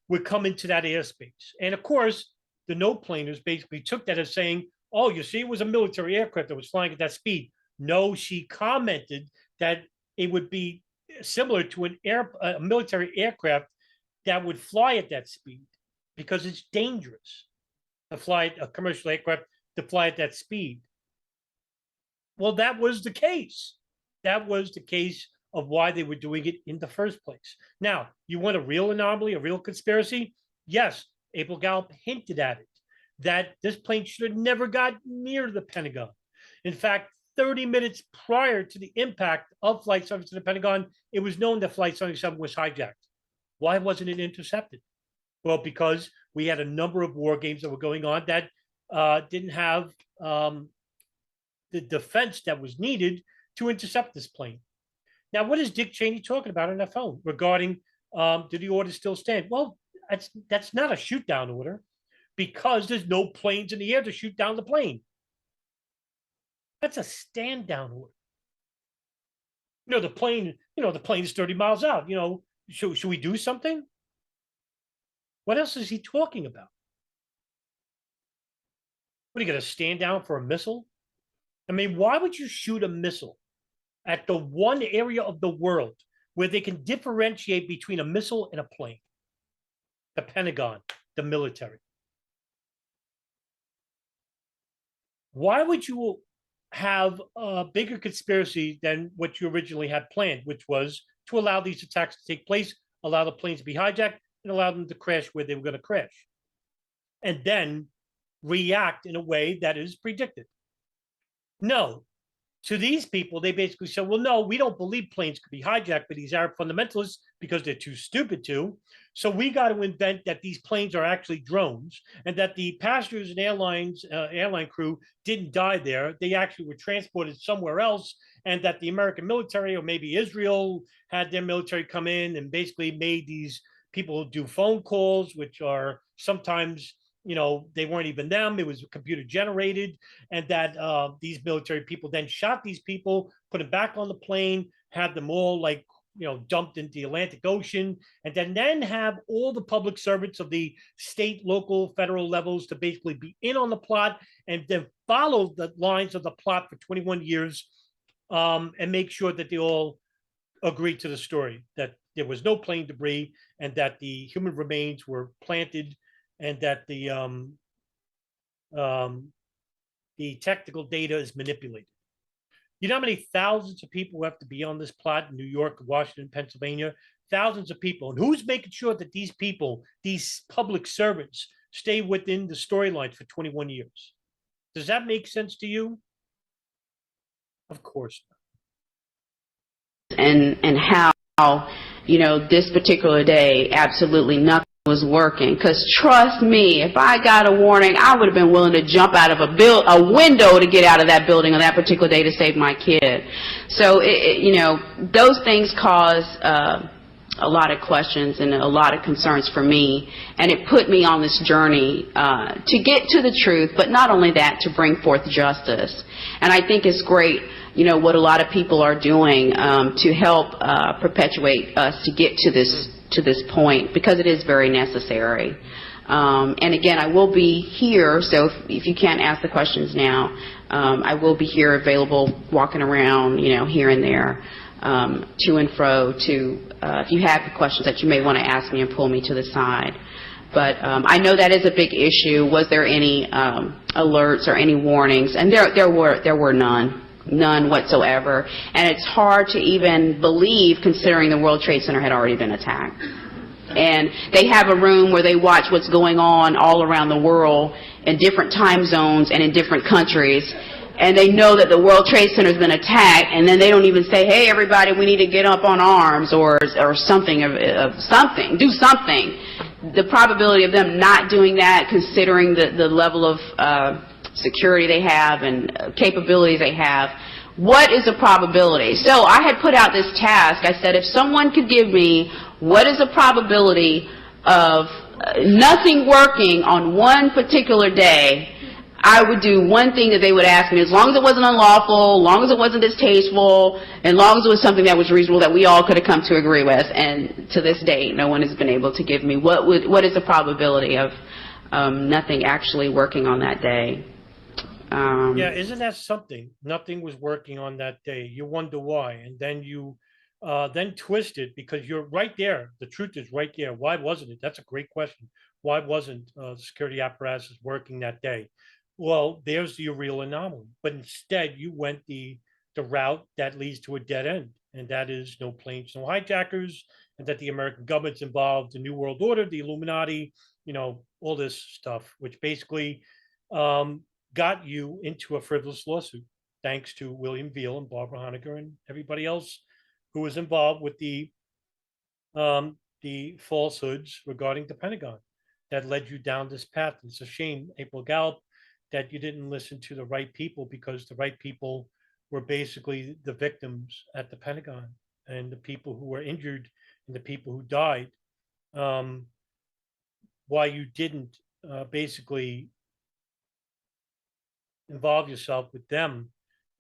would come into that airspace. And of course, the no-planers basically took that as saying, oh, you see, it was a military aircraft that was flying at that speed. No, she commented that it would be similar to a military aircraft that would fly at that speed because it's dangerous to fly a commercial aircraft to fly at that speed. Well, that was the case. That was the case of why they were doing it in the first place. Now, you want a real anomaly, a real conspiracy? Yes, April Gallop hinted at it, that this plane should have never got near the Pentagon. In fact, 30 minutes prior to the impact of Flight 77 to the Pentagon, it was known that Flight 77 was hijacked. Why wasn't it intercepted? Well, because we had a number of war games that were going on that didn't have the defense that was needed to intercept this plane. Now, what is Dick Cheney talking about on that phone regarding do the orders still stand? Well, that's not a shoot down order because there's no planes in the air to shoot down the plane. That's a stand down order. The plane is 30 miles out. Should we do something? What else is he talking about? What, are you going to stand down for a missile? I mean, why would you shoot a missile at the one area of the world where they can differentiate between a missile and a plane? The Pentagon, the military. Why would you have a bigger conspiracy than what you originally had planned, which was to allow these attacks to take place, allow the planes to be hijacked, and allow them to crash where they were going to crash, and then react in a way that is predicted? No. To these people, they basically said, well, no, we don't believe planes could be hijacked by these Arab fundamentalists because they're too stupid to. So we got to invent that these planes are actually drones and that the passengers and airline crew didn't die there. They actually were transported somewhere else, and that the American military, or maybe Israel, had their military come in and basically made these people do phone calls, which are sometimes, they weren't even them. It was computer generated, and that these military people then shot these people, put them back on the plane, had them all dumped into the Atlantic Ocean, and then have all the public servants of the state, local, federal levels to basically be in on the plot and then follow the lines of the plot for 21 years and make sure that they all agreed to the story, that there was no plane debris and that the human remains were planted and that the technical data is manipulated. You know how many thousands of people have to be on this plot in New York, Washington, Pennsylvania? Thousands of people. And who's making sure that these people, these public servants, stay within the storylines for 21 years? Does that make sense to you? Of course not. And how, this particular day, absolutely nothing was working. Because trust me, if I got a warning, I would have been willing to jump out of a window to get out of that building on that particular day to save my kid. So, those things cause a lot of questions and a lot of concerns for me, and it put me on this journey to get to the truth, but not only that, to bring forth justice. And I think it's great, you know, what a lot of people are doing to help perpetuate us to get to this point, because it is very necessary. And again, I will be here, so if you can't ask the questions now, I will be here available, walking around, you know, here and there, to and fro, to if you have questions that you may want to ask me and pull me to the side. But I know that is a big issue. Was there any alerts or any warnings? And there were none whatsoever. And it's hard to even believe, considering the World Trade Center had already been attacked. And they have a room where they watch what's going on all around the world in different time zones and in different countries. And they know that the World Trade Center has been attacked, and then they don't even say, hey, everybody, we need to get up on arms or something, something, do something. The probability of them not doing that, considering the level of security they have and capabilities they have, what is the probability? So I had put out this task. I said, if someone could give me what is the probability of nothing working on one particular day, I would do one thing that they would ask me, as long as it wasn't unlawful, as long as it wasn't distasteful, and as long as it was something that was reasonable that we all could have come to agree with. And to this date, no one has been able to give me what is the probability of nothing actually working on that day. Yeah, isn't that something? Nothing was working on that day. You wonder why, and then you then twist it, because you're right there. The truth is right there. Why wasn't it? That's a great question. Why wasn't the security apparatus working that day? Well, there's your real anomaly. But instead, you went the route that leads to a dead end, and that is no planes, no hijackers, and that the American government's involved, the New World Order, the Illuminati, you know, all this stuff, which basically got you into a frivolous lawsuit, thanks to William Veal and Barbara Honecker and everybody else who was involved with the falsehoods regarding the Pentagon that led you down this path. It's a shame, April Gallop, that you didn't listen to the right people, because the right people were basically the victims at the Pentagon, and the people who were injured and the people who died. Why you didn't basically involve yourself with them,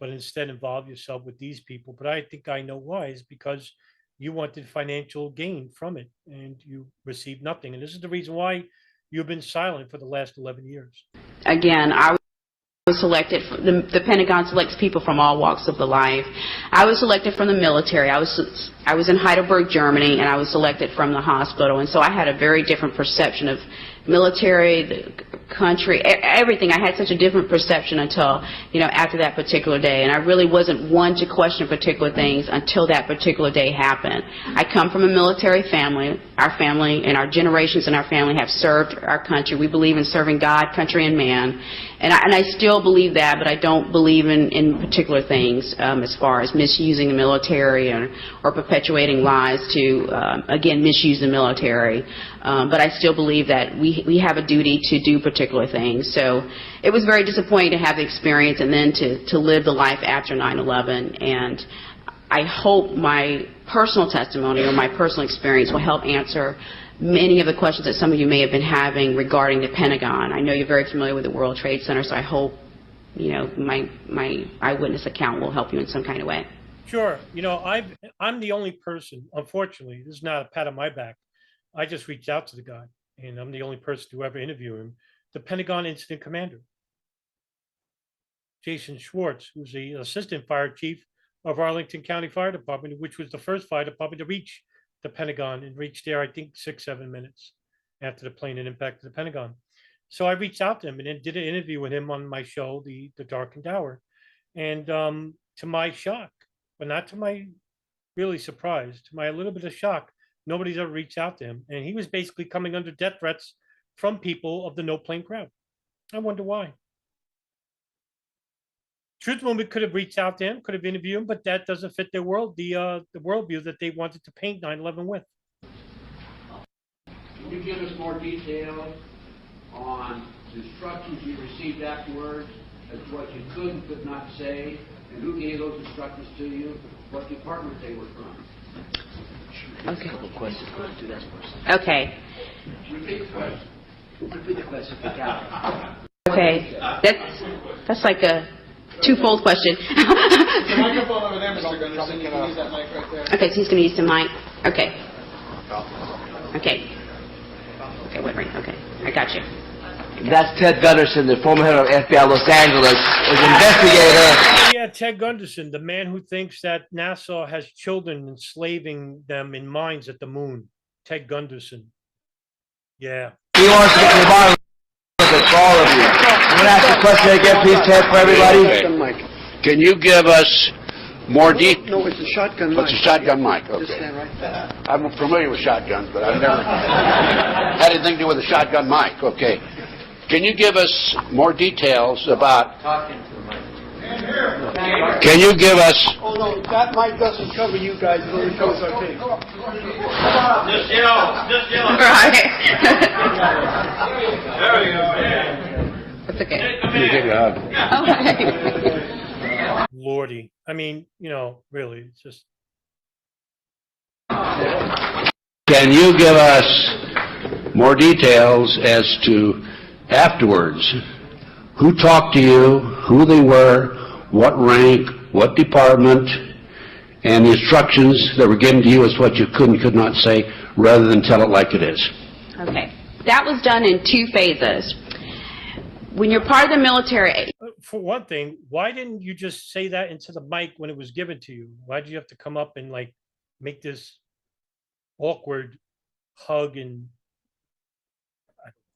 but instead involve yourself with these people. But I think I know why. Is because you wanted financial gain from it, and you received nothing. And this is the reason why you've been silent for the last 11 years. Again, I was selected. The Pentagon selects people from all walks of the life. I was selected from the military. I was in Heidelberg, Germany, and I was selected from the hospital. And so I had a very different perception of military, the country, everything. I had such a different perception until, you know, after that particular day. And I really wasn't one to question particular things until that particular day happened. I come from a military family. Our family and our generations in our family have served our country. We believe in serving God, country, and man. And I still believe that, but I don't believe in particular things as far as misusing the military or perpetuating lies to, again, misuse the military. But I still believe that we have a duty to do particular things. So it was very disappointing to have the experience and then to live the life after 9/11. And I hope my personal testimony or my personal experience will help answer many of the questions that some of you may have been having regarding the Pentagon. I know you're very familiar with the World Trade Center, so I hope, you know, my eyewitness account will help you in some kind of way. Sure. You know, I'm the only person, unfortunately, this is not a pat on my back. I just reached out to the guy, and I'm the only person to ever interview him. The Pentagon incident commander, Jason Schwartz, who's the assistant fire chief of Arlington County Fire Department, which was the first fire department to reach the Pentagon, and reached there, I think, 6-7 minutes after the plane had impacted the Pentagon. So I reached out to him and then did an interview with him on my show, The Darkened Hour. And to my shock, but not to my really surprise, to my a little bit of shock, nobody's ever reached out to him. And he was basically coming under death threats from people of the no plane crowd. I wonder why. Truth Movement could have reached out to him, could have interviewed him, but that doesn't fit their world, the worldview that they wanted to paint 9/11 with. Can you give us more detail on the instructions you received afterwards as to what you could and could not say, and who gave those instructions to you, what department they were from? Okay. Okay. Okay. That's like a twofold question. The microphone over there, Mr. Gunderson. You can use that mic right there. Okay, so he's going to use the mic. Okay. Okay. Okay, wait, right. Okay, I got you. That's Ted Gunderson, the former head of FBI Los Angeles, was investigator. Yeah, Ted Gunderson, the man who thinks that NASA has children enslaving them in mines at the moon. Ted Gunderson. Yeah. He wants to get to the bottom of it for all of you. I'm going to ask a question again, please, Ted, for everybody. Can you give us more detail? No, it's a shotgun mic. It's a shotgun mic, Just okay. stand right there. I'm familiar with shotguns, but I've never had anything to do with a shotgun mic, okay. Can you give us more details about... Can you give us... Oh, no, that mic doesn't cover you guys, it only covers our tape. Right. There we go. That's okay. Give you a hug. Okay. Lordy. I mean, you know, really, it's just. Can you give us more details as to afterwards? Who talked to you, who they were, what rank, what department, and the instructions that were given to you as what you could and could not say, rather than tell it like it is? Okay. That was done in 2 phases. When you're part of the military, For one thing, why didn't you just say that into the mic when it was given to you? Why did you have to come up and like make this awkward hug and?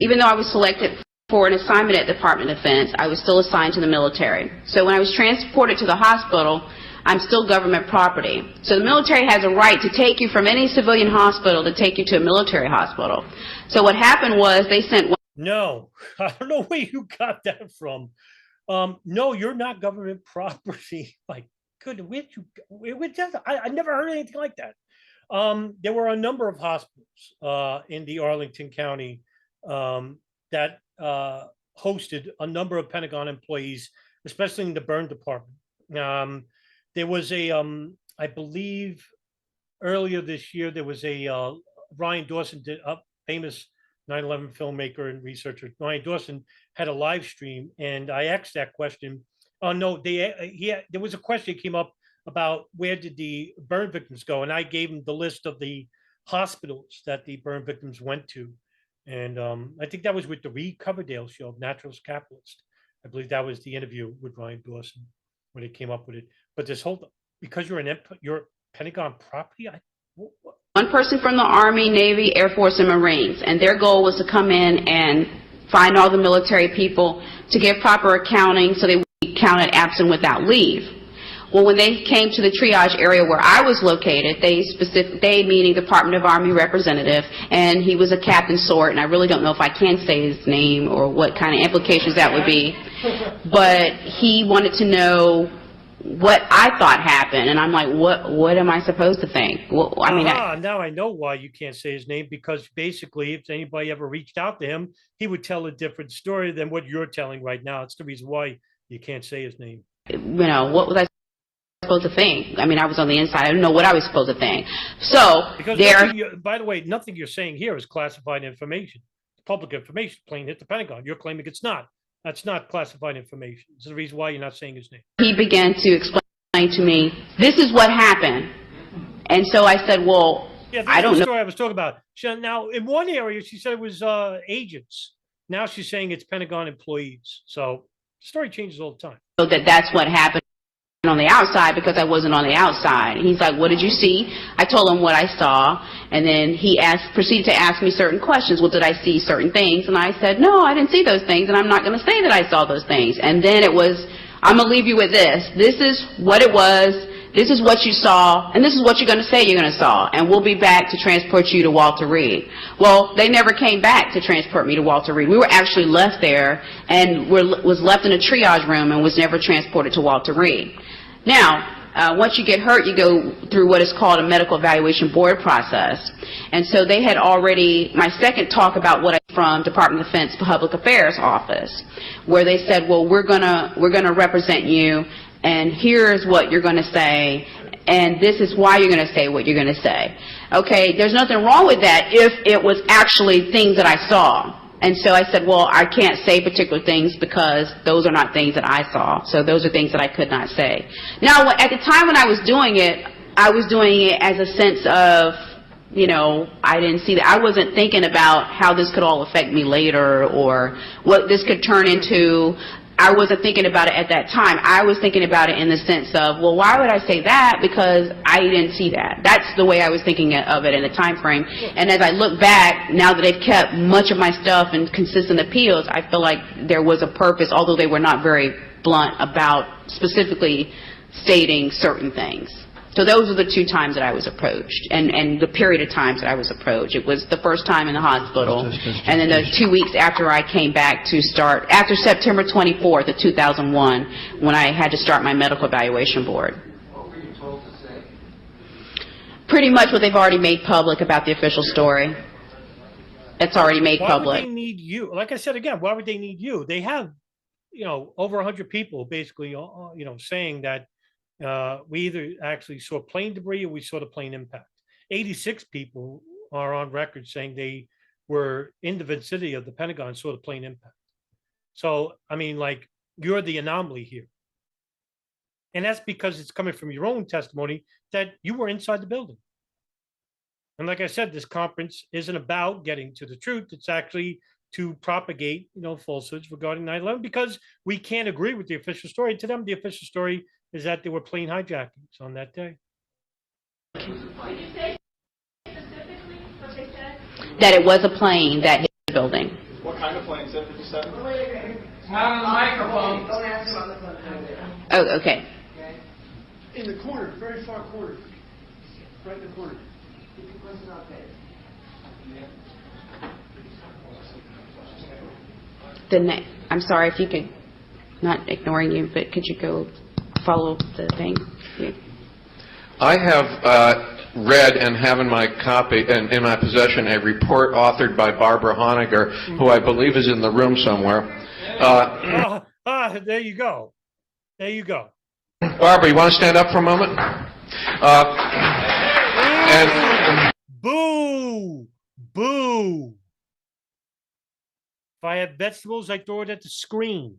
even though I was selected for an assignment at Department of Defense, I was still assigned to the military. So when I was transported to the hospital, I'm still government property. So the military has a right to take you from any civilian hospital to take you to a military hospital. So what happened was they sent... No, I don't know where you got that from. No, you're not government property. Like, good, I never heard anything like that. There were a number of hospitals in the Arlington County that hosted a number of Pentagon employees, especially in the burn department. There was a, I believe earlier this year, there was a, Ryan Dawson, a famous 9/11 filmmaker and researcher. Ryan Dawson had a live stream, and I asked that question. Oh no, there was a question that came up about where did the burn victims go, and I gave him the list of the hospitals that the burn victims went to, and I think that was with the Reed Coverdale show, Naturalist Capitalist. I believe that was the interview with Ryan Dawson when they came up with it. But this whole, because you're Pentagon property, one person from the Army, Navy, Air Force, and Marines, and their goal was to come in and find all the military people to give proper accounting so they would be counted absent without leave. Well, when they came to the triage area where I was located, they meaning Department of Army representative, and he was a captain sort, and I really don't know if I can say his name or what kind of implications that would be, but he wanted to know what I thought happened, and I'm like, what am I supposed to think? Well, I mean, now I know why you can't say his name, because basically if anybody ever reached out to him, he would tell a different story than what you're telling right now. It's the reason why you can't say his name. you know, what was I supposed to think? I mean, I was on the inside. I didn't know what I was supposed to think. So Because by the way, nothing you're saying here is classified information. It's public information. Plain hit the Pentagon. You're claiming it's not. That's not classified information. This is the reason why you're not saying his name. He began to explain to me, this is what happened. And so I said, well, Yeah, I don't the know. story I was talking about. Now, in one area, she said it was agents. Now she's saying it's Pentagon employees. So the story changes all the time. So that's what happened on the outside, because I wasn't on the outside. He's like, what did you see? I told him what I saw, and then he proceeded to ask me certain questions. Well, did I see certain things? And I said, no, I didn't see those things, and I'm not going to say that I saw those things. And then it was, I'm going to leave you with this. This is what it was. This is what you saw, and this is what you're going to say you're going to saw, and we'll be back to transport you to Walter Reed. Well, they never came back to transport me to Walter Reed. We were actually left there and was left in a triage room and was never transported to Walter Reed. Now, once you get hurt, you go through what is called a medical evaluation board process. And so they had already, my second talk about what I from Department of Defense Public Affairs Office, where they said, well, we're gonna represent you, and here's what you're going to say, and this is why you're going to say what you're going to say. Okay, there's nothing wrong with that if it was actually things that I saw. And so I said, well, I can't say particular things because those are not things that I saw. So those are things that I could not say. Now, at the time when I was doing it as a sense of, you know, I didn't see that. I wasn't thinking about how this could all affect me later or what this could turn into. I wasn't thinking about it at that time. I was thinking about it in the sense of, well, why would I say that? Because I didn't see that. That's the way I was thinking of it in the time frame. And as I look back, now that they've kept much of my stuff in consistent appeals, I feel like there was a purpose, although they were not very blunt about specifically stating certain things. So those are the 2 times that I was approached, and the period of times that I was approached. It was the first time in the hospital, and then the 2 weeks after I came back to start, after September 24th of 2001, when I had to start my medical evaluation board. What were you told to say? Pretty much what they've already made public about the official story. It's already made public. Why would they need you? Like I said again, why would they need you? They have, you know, over 100 people basically, you know, saying that we either actually saw plane debris or we saw the plane impact. 86 people are on record saying they were in the vicinity of the Pentagon and saw the plane impact. So, I mean, like, you're the anomaly here. And that's because it's coming from your own testimony that you were inside the building. And like I said, this conference isn't about getting to the truth. It's actually to propagate, you know, falsehoods regarding 9/11 because we can't agree with the official story. To them, the official story is that there were plane hijackings on that day. Did you say specifically what they said? That it was a plane that hit the building. What kind of plane? 757? Not on the microphone. Don't ask him on the phone. Oh, okay. In the corner, very far corner. Right in the corner. I'm sorry if you could, not ignoring you, but could you go follow the thing? Yeah. I have read and have in my copy, in my possession, a report authored by Barbara Honegger, who I believe is in the room somewhere. There you go. There you go. Barbara, you want to stand up for a moment? Boo! Boo! If I have vegetables, I throw it at the screen.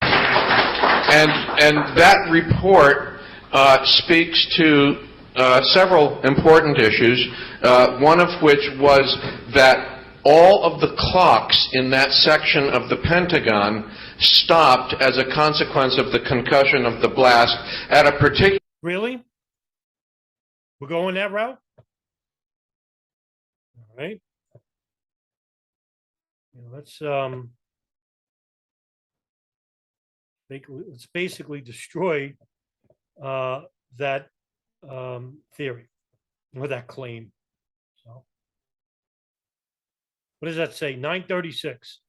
And that report speaks to several important issues, one of which was that all of the clocks in that section of the Pentagon stopped as a consequence of the concussion of the blast at a particular... Really? We're going that route? All right. Let's basically destroy that theory or that claim. So, what does that say? 9:36.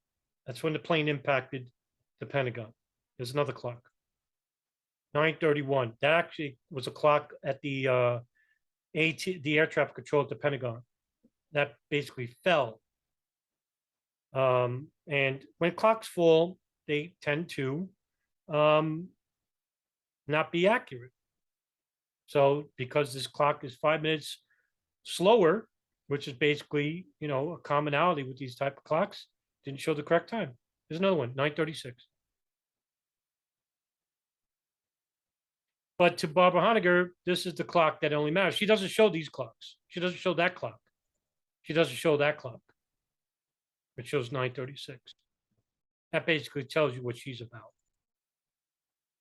That's when the plane impacted the Pentagon. There's another clock. 9:31. That actually was a clock at the air traffic control at the Pentagon. That basically fell. And when clocks fall, they tend to not be accurate. So because this clock is 5 minutes slower, which is basically, you know, a commonality with these type of clocks, didn't show the correct time. There's another one, 9:36. But to Barbara Honegger, this is the clock that only matters. She doesn't show these clocks. She doesn't show that clock. She doesn't show that clock. It shows 9:36. That basically tells you what she's about.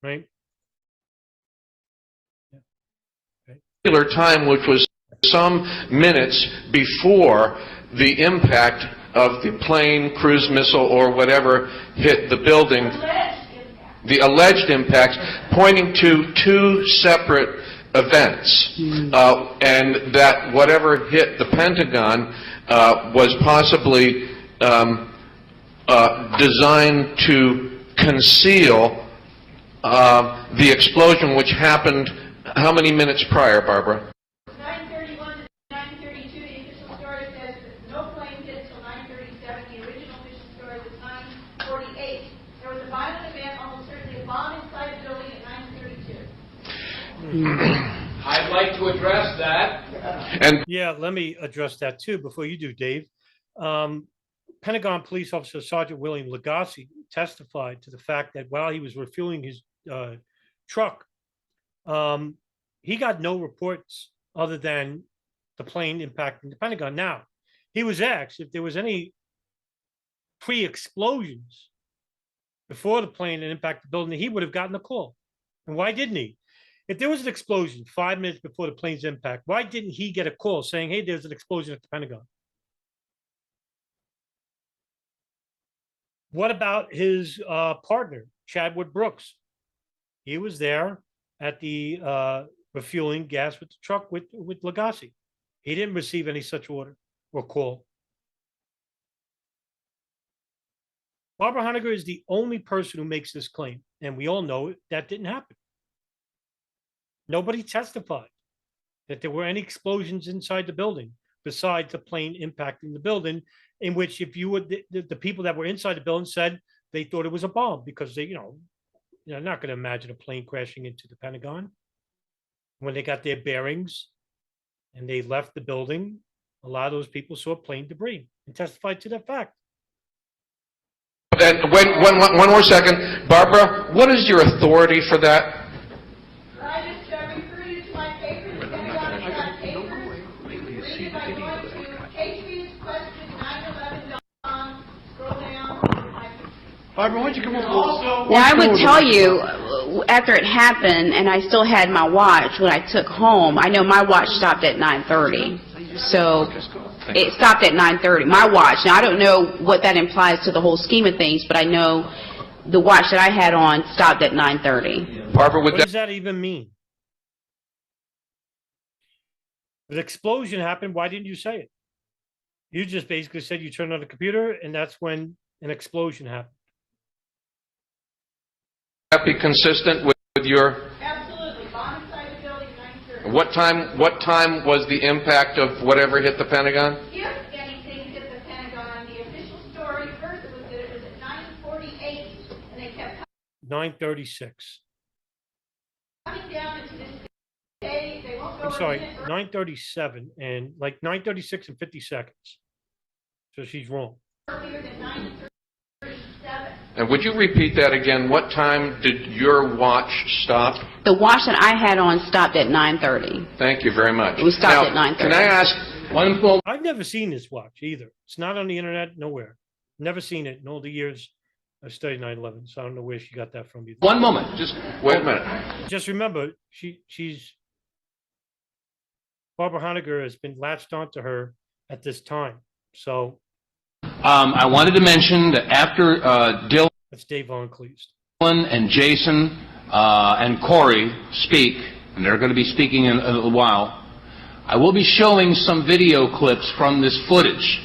Right? Yeah. Okay. Particular time, which was some minutes before the impact of the plane, cruise missile, or whatever hit the building. The alleged impacts, pointing to two separate events, and that whatever hit the Pentagon was possibly designed to conceal the explosion, which happened how many minutes prior, Barbara? 9:31 to 9:32, the official story says that no plane hit until 9:37. The original official story was 9:48. There was a violent event, almost certainly a bomb inside the building at 9:32. High like to address that. And Yeah, let me address that too before you do, Dave. Pentagon police officer Sergeant William Lagasse testified to the fact that while he was refueling his truck, he got no reports other than the plane impacting the Pentagon. Now, he was asked if there was any pre-explosions before the plane had impacted the building, he would have gotten a call. And why didn't he? If there was an explosion 5 minutes before the plane's impact, why didn't he get a call saying, hey, there's an explosion at the Pentagon? What about his partner, Chadwick Brooks? He was there at the refueling gas with the truck with Lagasse. He didn't receive any such order or call. Barbara Honegger is the only person who makes this claim, and we all know that didn't happen. Nobody testified that there were any explosions inside the building besides the plane impacting the building, in which if you would, the people that were inside the building said they thought it was a bomb because they, they're not going to imagine a plane crashing into the Pentagon. When they got their bearings and they left the building, a lot of those people saw plane debris and testified to that fact. And wait, one more second. Barbara, what is your authority for that? I just refer you to my papers, Pentagon Track papers. Read it by going to Patriots Question 911.com, scroll down. Barbara, why don't you come over? Now, I would tell you, after it happened, and I still had my watch when I took home, I know my watch stopped at 9:30. So it stopped at 9:30, my watch. Now, I don't know what that implies to the whole scheme of things, but I know the watch that I had on stopped at 9:30. Barbara, What does that even mean? The explosion happened, why didn't you say it? You just basically said you turned on the computer, and that's when an explosion happened. that be consistent with your? Absolutely, bomb inside the building, 9:30. What time was the impact of whatever hit the Pentagon? If anything hit the Pentagon, the official story first was that it was at 9:48, and they kept 9:36. coming down into this day. They won't go I'm sorry, a minute 9:37 and like 9:36 and 50 seconds. So she's wrong. earlier than 9:37. And would you repeat that again? What time did your watch stop? The watch that I had on stopped at 9:30. Thank you very much. It was stopped Now, at 9:30. Can I ask one more? I've never seen this watch either. It's not on the internet, nowhere. Never seen it in all the years I studied 9/11, so I don't know where she got that from either. One moment, just Wait a minute. Just remember, she's Barbara Honegger has been latched onto her at this time. So I wanted to mention that after Dylan that's Dave Von Kleist. and Jason and Corey speak, and they're going to be speaking in a little while, I will be showing some video clips from this footage.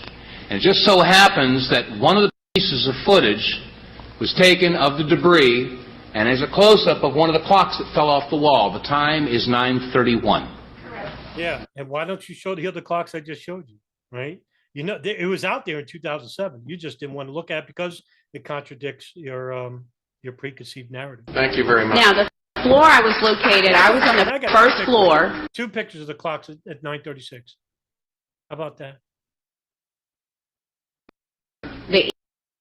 And it just so happens that one of the pieces of footage was taken of the debris, and there's a close-up of one of the clocks that fell off the wall. The time is 9:31. Yeah, and why don't you show the other clocks I just showed you, right? You know, it was out there in 2007. You just didn't want to look at it because it contradicts your preconceived narrative. Thank you very much. Now, the floor I was located, I was on I the got first two floor. pictures. 2 pictures of the clocks at 9:36. How about that? The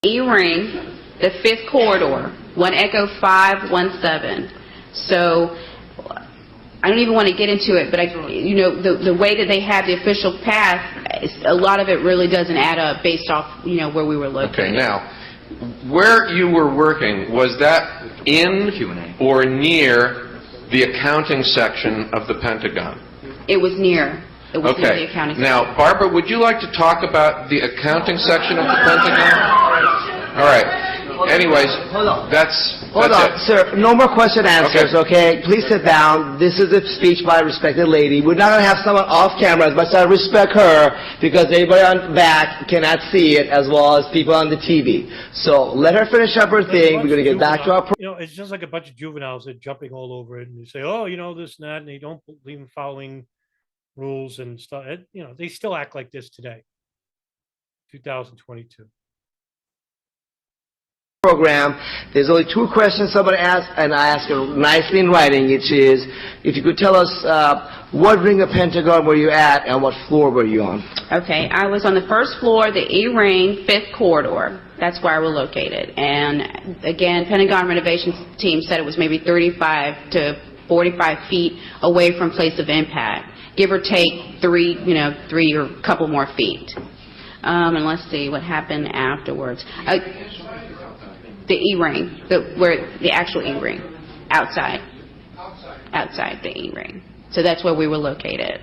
E-ring, the 5th corridor, 1 Echo 517. So I don't even want to get into it, but the way that they have the official path, a lot of it really doesn't add up based off, where we were located. Okay, now, where you were working, was that in or near the accounting section of the Pentagon? It was near. It was near the Okay. accounting. Now, Barbara, would you like to talk about the accounting section of the Pentagon? All right. Anyways, Hold on. that's Hold on, it. sir. No more question answers, okay? Please sit down. This is a speech by a respected lady. We're not going to have someone off camera, as much as I respect her, because everybody on back cannot see it, as well as people on the TV. So let her finish up her thing. We're going to get back to our... It's just like a bunch of juveniles that are jumping all over it and they say, oh, this and that, and they don't believe in following rules and stuff. They still act like this today, 2022. program. There's only 2 questions somebody asked, and I asked her nicely in writing, which is, if you could tell us What ring of Pentagon were you at, and what floor were you on? Okay, I was on the first floor, the E-ring, 5th corridor. That's where we're located. And again, Pentagon renovations team said it was maybe 35 to 45 feet away from place of impact, give or take 3 or a couple more feet. And let's see what happened afterwards. The E-ring, the actual E-ring, outside the E-ring. So that's where we were located.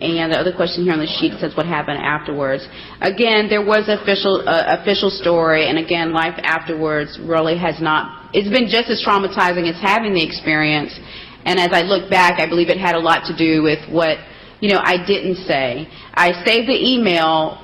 And the other question here on the sheet says what happened afterwards. Again, there was an official story, and again, life afterwards really has not, it's been just as traumatizing as having the experience. And as I look back, I believe it had a lot to do with what, I didn't say. I saved the email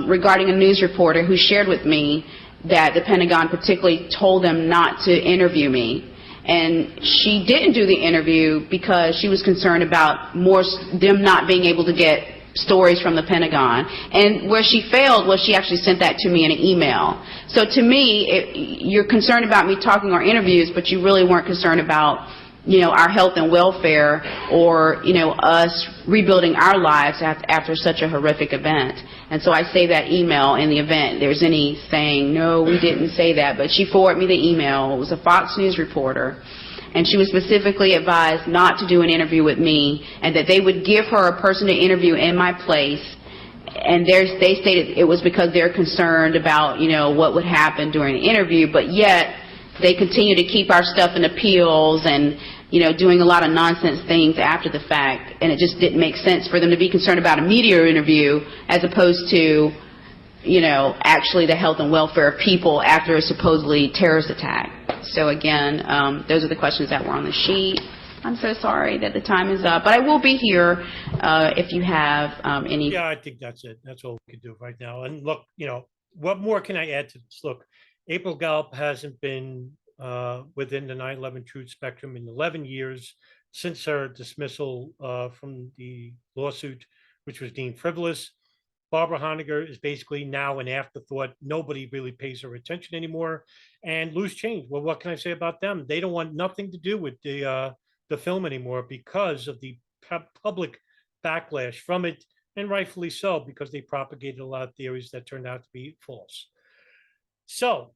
regarding a news reporter who shared with me that the Pentagon particularly told them not to interview me. And she didn't do the interview because she was concerned about them not being able to get stories from the Pentagon. And where she failed was she actually sent that to me in an email. So to me, you're concerned about me talking or interviews, but you really weren't concerned about our health and welfare or, us rebuilding our lives after such a horrific event. And so I say that email in the event there's any saying, no, we didn't say that, but she forwarded me the email. It was a Fox News reporter, and she was specifically advised not to do an interview with me and that they would give her a person to interview in my place. And they stated it was because they're concerned about, what would happen during the interview, but yet they continue to keep our stuff in appeals and, doing a lot of nonsense things after the fact. And it just didn't make sense for them to be concerned about a media interview as opposed to, actually the health and welfare of people after a supposedly terrorist attack. So again, those are the questions that were on the sheet. I'm so sorry that the time is up, but I will be here if you have any. Yeah, I think that's it. That's all we can do right now. And look, what more can I add to this? Look, April Gallop hasn't been within the 9/11 truth spectrum in 11 years since her dismissal from the lawsuit, which was deemed frivolous. Barbara Honegger is basically now an afterthought. Nobody really pays her attention anymore. And loose change. Well, what can I say about them? They don't want nothing to do with the film anymore because of the public backlash from it, and rightfully so, because they propagated a lot of theories that turned out to be false. So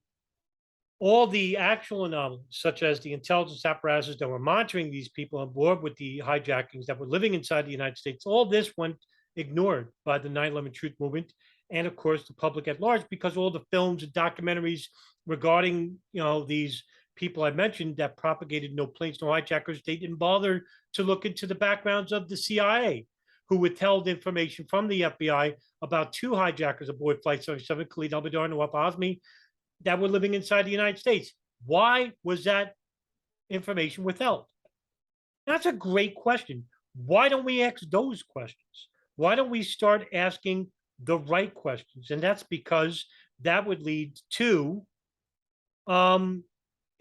all the actual anomalies, such as the intelligence apparatuses that were monitoring these people on board with the hijackings that were living inside the United States, all this went ignored by the 9/11 Truth Movement and, of course, the public at large, because all the films and documentaries regarding, these people I mentioned that propagated no planes, no hijackers, they didn't bother to look into the backgrounds of the CIA, who withheld information from the FBI about 2 hijackers aboard Flight 77, Khalid al-Mihdhar and Nawaf Hazmi, that were living inside the United States. Why was that information withheld? That's a great question. Why don't we ask those questions? Why don't we start asking the right questions? And that's because that would lead to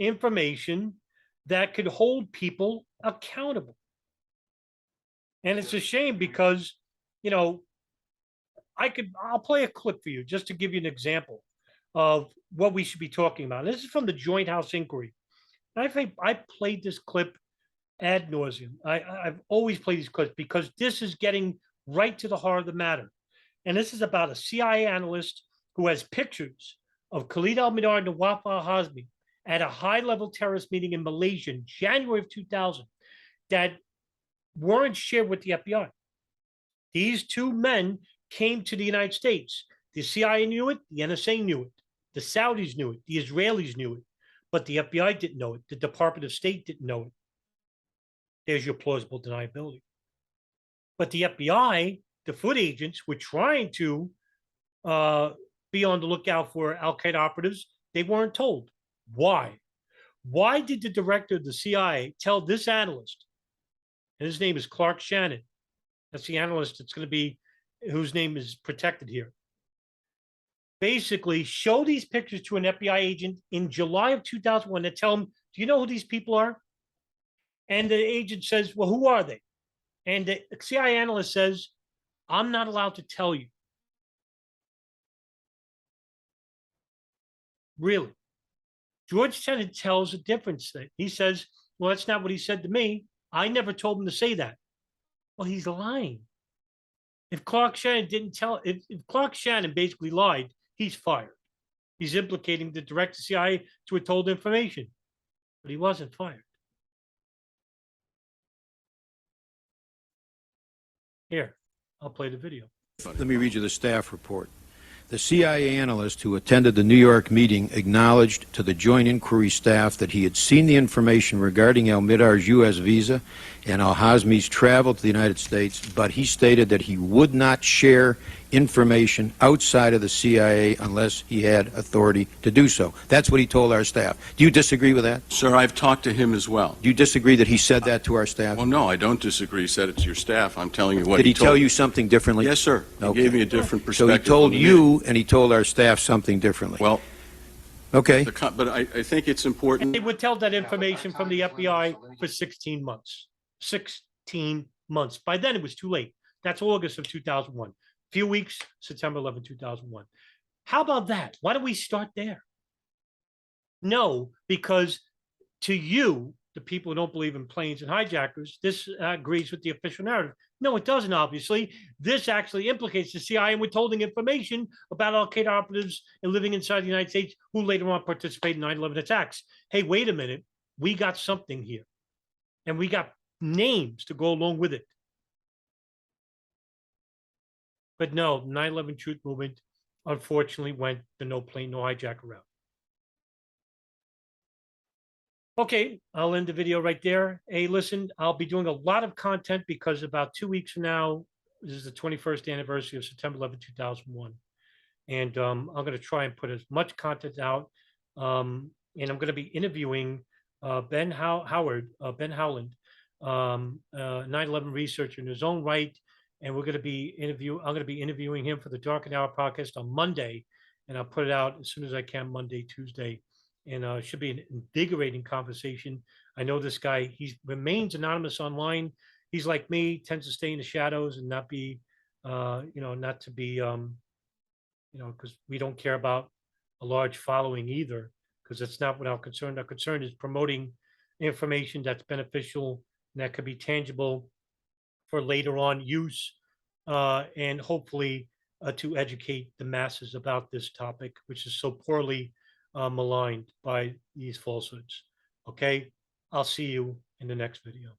information that could hold people accountable. And it's a shame because, I'll play a clip for you just to give you an example of what we should be talking about. This is from the Joint House Inquiry. And I think I played this clip ad nauseum. I've always played these clips because this is getting right to the heart of the matter. And this is about a CIA analyst who has pictures of Khalid al-Mihdhar and Nawaf al-Hazmi at a high-level terrorist meeting in Malaysia in January of 2000 that weren't shared with the FBI. These 2 men came to the United States. The CIA knew it, the NSA knew it, the Saudis knew it, the Israelis knew it, but the FBI didn't know it. The Department of State didn't know it. There's your plausible deniability. But the FBI, the foot agents, were trying to be on the lookout for al-Qaeda operatives. They weren't told. Why? Why did the director of the CIA tell this analyst, and his name is Clark Shannon, that's the analyst that's going to be, whose name is protected here, basically show these pictures to an FBI agent in July of 2001 and tell him, do you know who these people are? And the agent says, well, who are they? And the CIA analyst says, I'm not allowed to tell you. Really? George Tenet tells a different thing. He says, well, that's not what he said to me. I never told him to say that. Well, he's lying. If Clark Shannon didn't tell, if Clark Shannon basically lied, he's fired. He's implicating the director of the CIA to withhold information, but he wasn't fired. Here, I'll play the video. Let me read you the staff report. The CIA analyst who attended the New York meeting acknowledged to the Joint Inquiry staff that he had seen the information regarding al-Midar's U.S. visa and al-Hazmi's travel to the United States, but he stated that he would not share information outside of the CIA unless he had authority to do so. That's what he told our staff. Do you disagree with that? Sir, I've talked to him as well. Do you disagree that he said that to our staff? Well, no, I don't disagree. He said it to your staff. I'm telling you what Did he told tell me. you something differently? Yes, sir. He Okay. gave me a different So perspective. he told than me. you and he told our staff something differently. Well, okay. but I think it's important. They withheld that information from the FBI for 16 months. 16 months. By then, it was too late. That's August of 2001. Few weeks, September 11, 2001. How about that? Why don't we start there? No, because to you, the people who don't believe in planes and hijackers, this agrees with the official narrative. No, it doesn't, obviously. This actually implicates the CIA in withholding information about al-Qaeda operatives and living inside the United States who later on participated in 9/11 attacks. Hey, wait a minute. We got something here. And we got names to go along with it. But no, 9/11 Truth Movement unfortunately went the no plane, no hijacker route. Okay, I'll end the video right there. Hey, listen, I'll be doing a lot of content because about 2 weeks from now, this is the 21st anniversary of September 11, 2001. And I'm going to try and put as much content out. And I'm going to be interviewing Ben Howland, 9/11 researcher in his own right. And we're going to be I'm going to be interviewing him for the Dark and Hour podcast on Monday. And I'll put it out as soon as I can, Monday, Tuesday. And it should be an invigorating conversation. I know this guy, he remains anonymous online. He's like me, tends to stay in the shadows and not be, not to be, because we don't care about a large following either, because that's not what our concern. Our concern is promoting information that's beneficial and that could be tangible for later on use, and hopefully to educate the masses about this topic, which is so poorly maligned by these falsehoods. Okay, I'll see you in the next video.